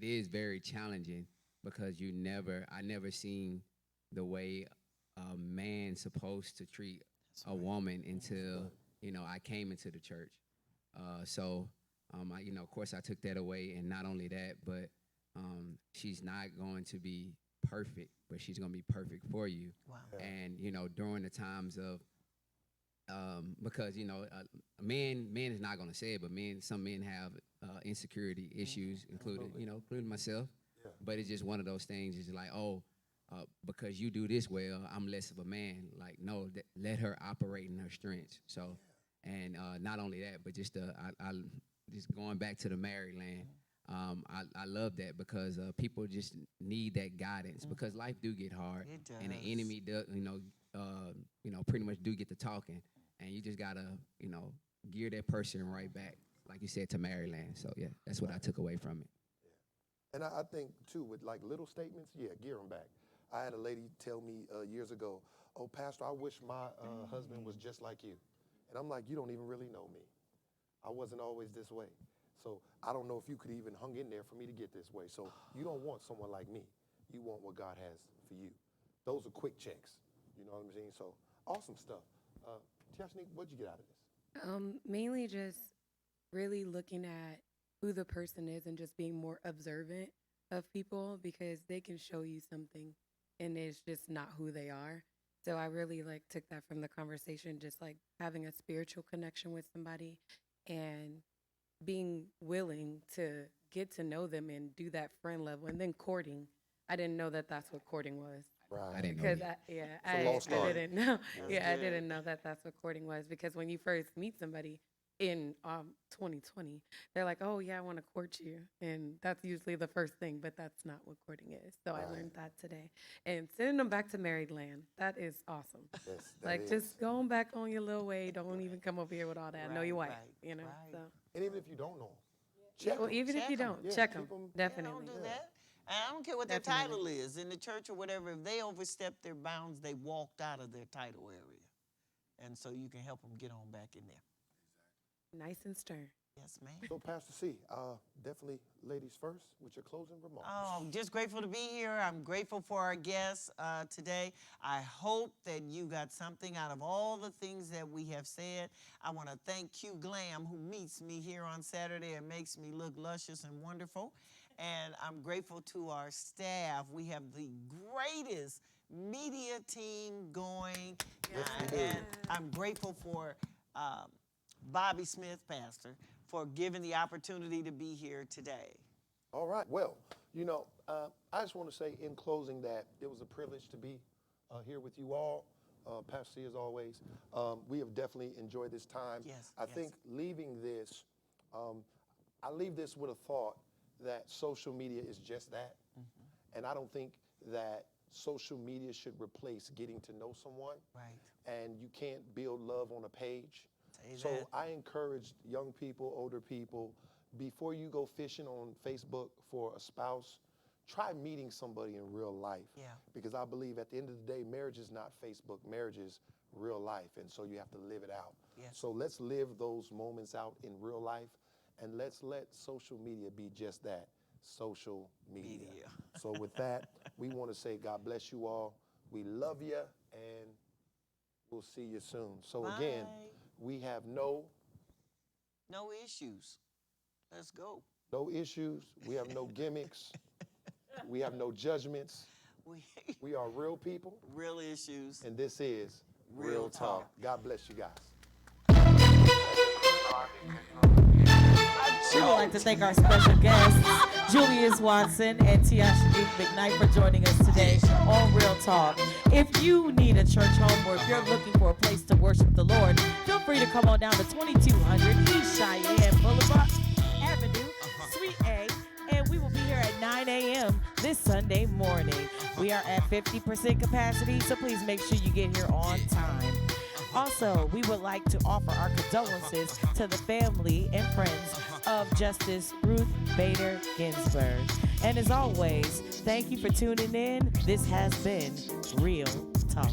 is very challenging because I never seen the way a man's supposed to treat a woman until I came into the church. So of course I took that away, and not only that, but she's not going to be perfect, but she's going to be perfect for you. Wow. And during the times of because a man is not going to say it, but some men have insecurity issues, including myself. Yeah. But it's just one of those things. It's like, because you do this well, I'm less of a man. Like, no, let her operate in her strengths. So, and not only that, but just I just going back to the married land. I love that because people just need that guidance because life do get hard, It does. and the enemy does, pretty much do get to talking, and you just gotta, gear that person right back, like you said, to Maryland. So yeah, that's what I took away from it. And I think, too, with like little statements, yeah, gear them back. I had a lady tell me years ago, oh, Pastor, I wish my husband was just like you. And I'm like, you don't even really know me. I wasn't always this way. So I don't know if you could even hung in there for me to get this way. So you don't want someone like me. You want what God has for you. Those are quick checks. You know what I'm saying? So awesome stuff. Tiashnik, what'd you get out of this? Mainly just really looking at who the person is and just being more observant of people because they can show you something and it's just not who they are. So I really took that from the conversation, just having a spiritual connection with somebody and being willing to get to know them and do that friend level and then courting. I didn't know that that's what courting was. I didn't know Because that. I lost art. didn't know. I good. didn't know that that's what courting was, because when you first meet somebody in 2020, they're like, "Oh yeah, I want to court you," and that's usually the first thing, but that's not what courting is. So I learned that today, and sending them back to married land, that is awesome. Yes, that Like is. just going back on your little way. Don't even come over here with all that. Know your wife, Right, you know. right. So And even if you don't know 'em, check well, 'em. even if you Check 'em. don't, Yeah, check keep them 'em- definitely. Don't do that. And I don't care what their Definitely. title is in the church or whatever. If they overstepped their bounds, they walked out of their title area, and so you can help them get on back in there. Nice and stern. Yes, ma'am. So, Pastor C, definitely ladies first with your closing remarks. Oh, just grateful to be here. I'm grateful for our guests today. I hope that you got something out of all the things that we have said. I want to thank Q Glam, who meets me here on Saturday and makes me look luscious and wonderful. And I'm grateful to our staff. We have the greatest media team going. And I'm grateful for Bobby Smith, Pastor, for giving the opportunity to be here today. All right. Well, I just want to say in closing that it was a privilege to be here with you all. Pastor C, as always, we have definitely enjoyed this time. Yes, I yes. think leaving this, I leave this with a thought that social media is just that. And I don't think that social media should replace getting to know someone. Right. And you can't build love on a page. Say So that. I encourage young people, older people, before you go fishing on Facebook for a spouse, try meeting somebody in real life. Yeah. Because I believe at the end of the day, marriage is not Facebook, marriage is real life. And so you have to live it out. Yes. So let's live those moments out in real life, and let's let social media be just that, social media. So with that, we want to say God bless you all. We love you, and we'll see you soon. So again, Bye. we have no issues. Let's go. issues. We have no gimmicks. We have no judgments. We We are real people, real issues. and this is Real Real Talk. Talk. God bless you guys. We would like to thank our special guests, Julius Watson and Tiasha McKnight, for joining us today on Real Talk. If you need a church home, or if you're looking for a place to worship the Lord, feel free to come on down to 2200 East Cheyenne Boulevard Avenue, Suite A, and we will be here at 9 a.m. this Sunday morning. We are at 50% capacity, so please make sure you get here on time. Also, we would like to offer our condolences to the family and friends of Justice Ruth Bader Ginsburg. And as always, thank you for tuning in. This has been Real Talk.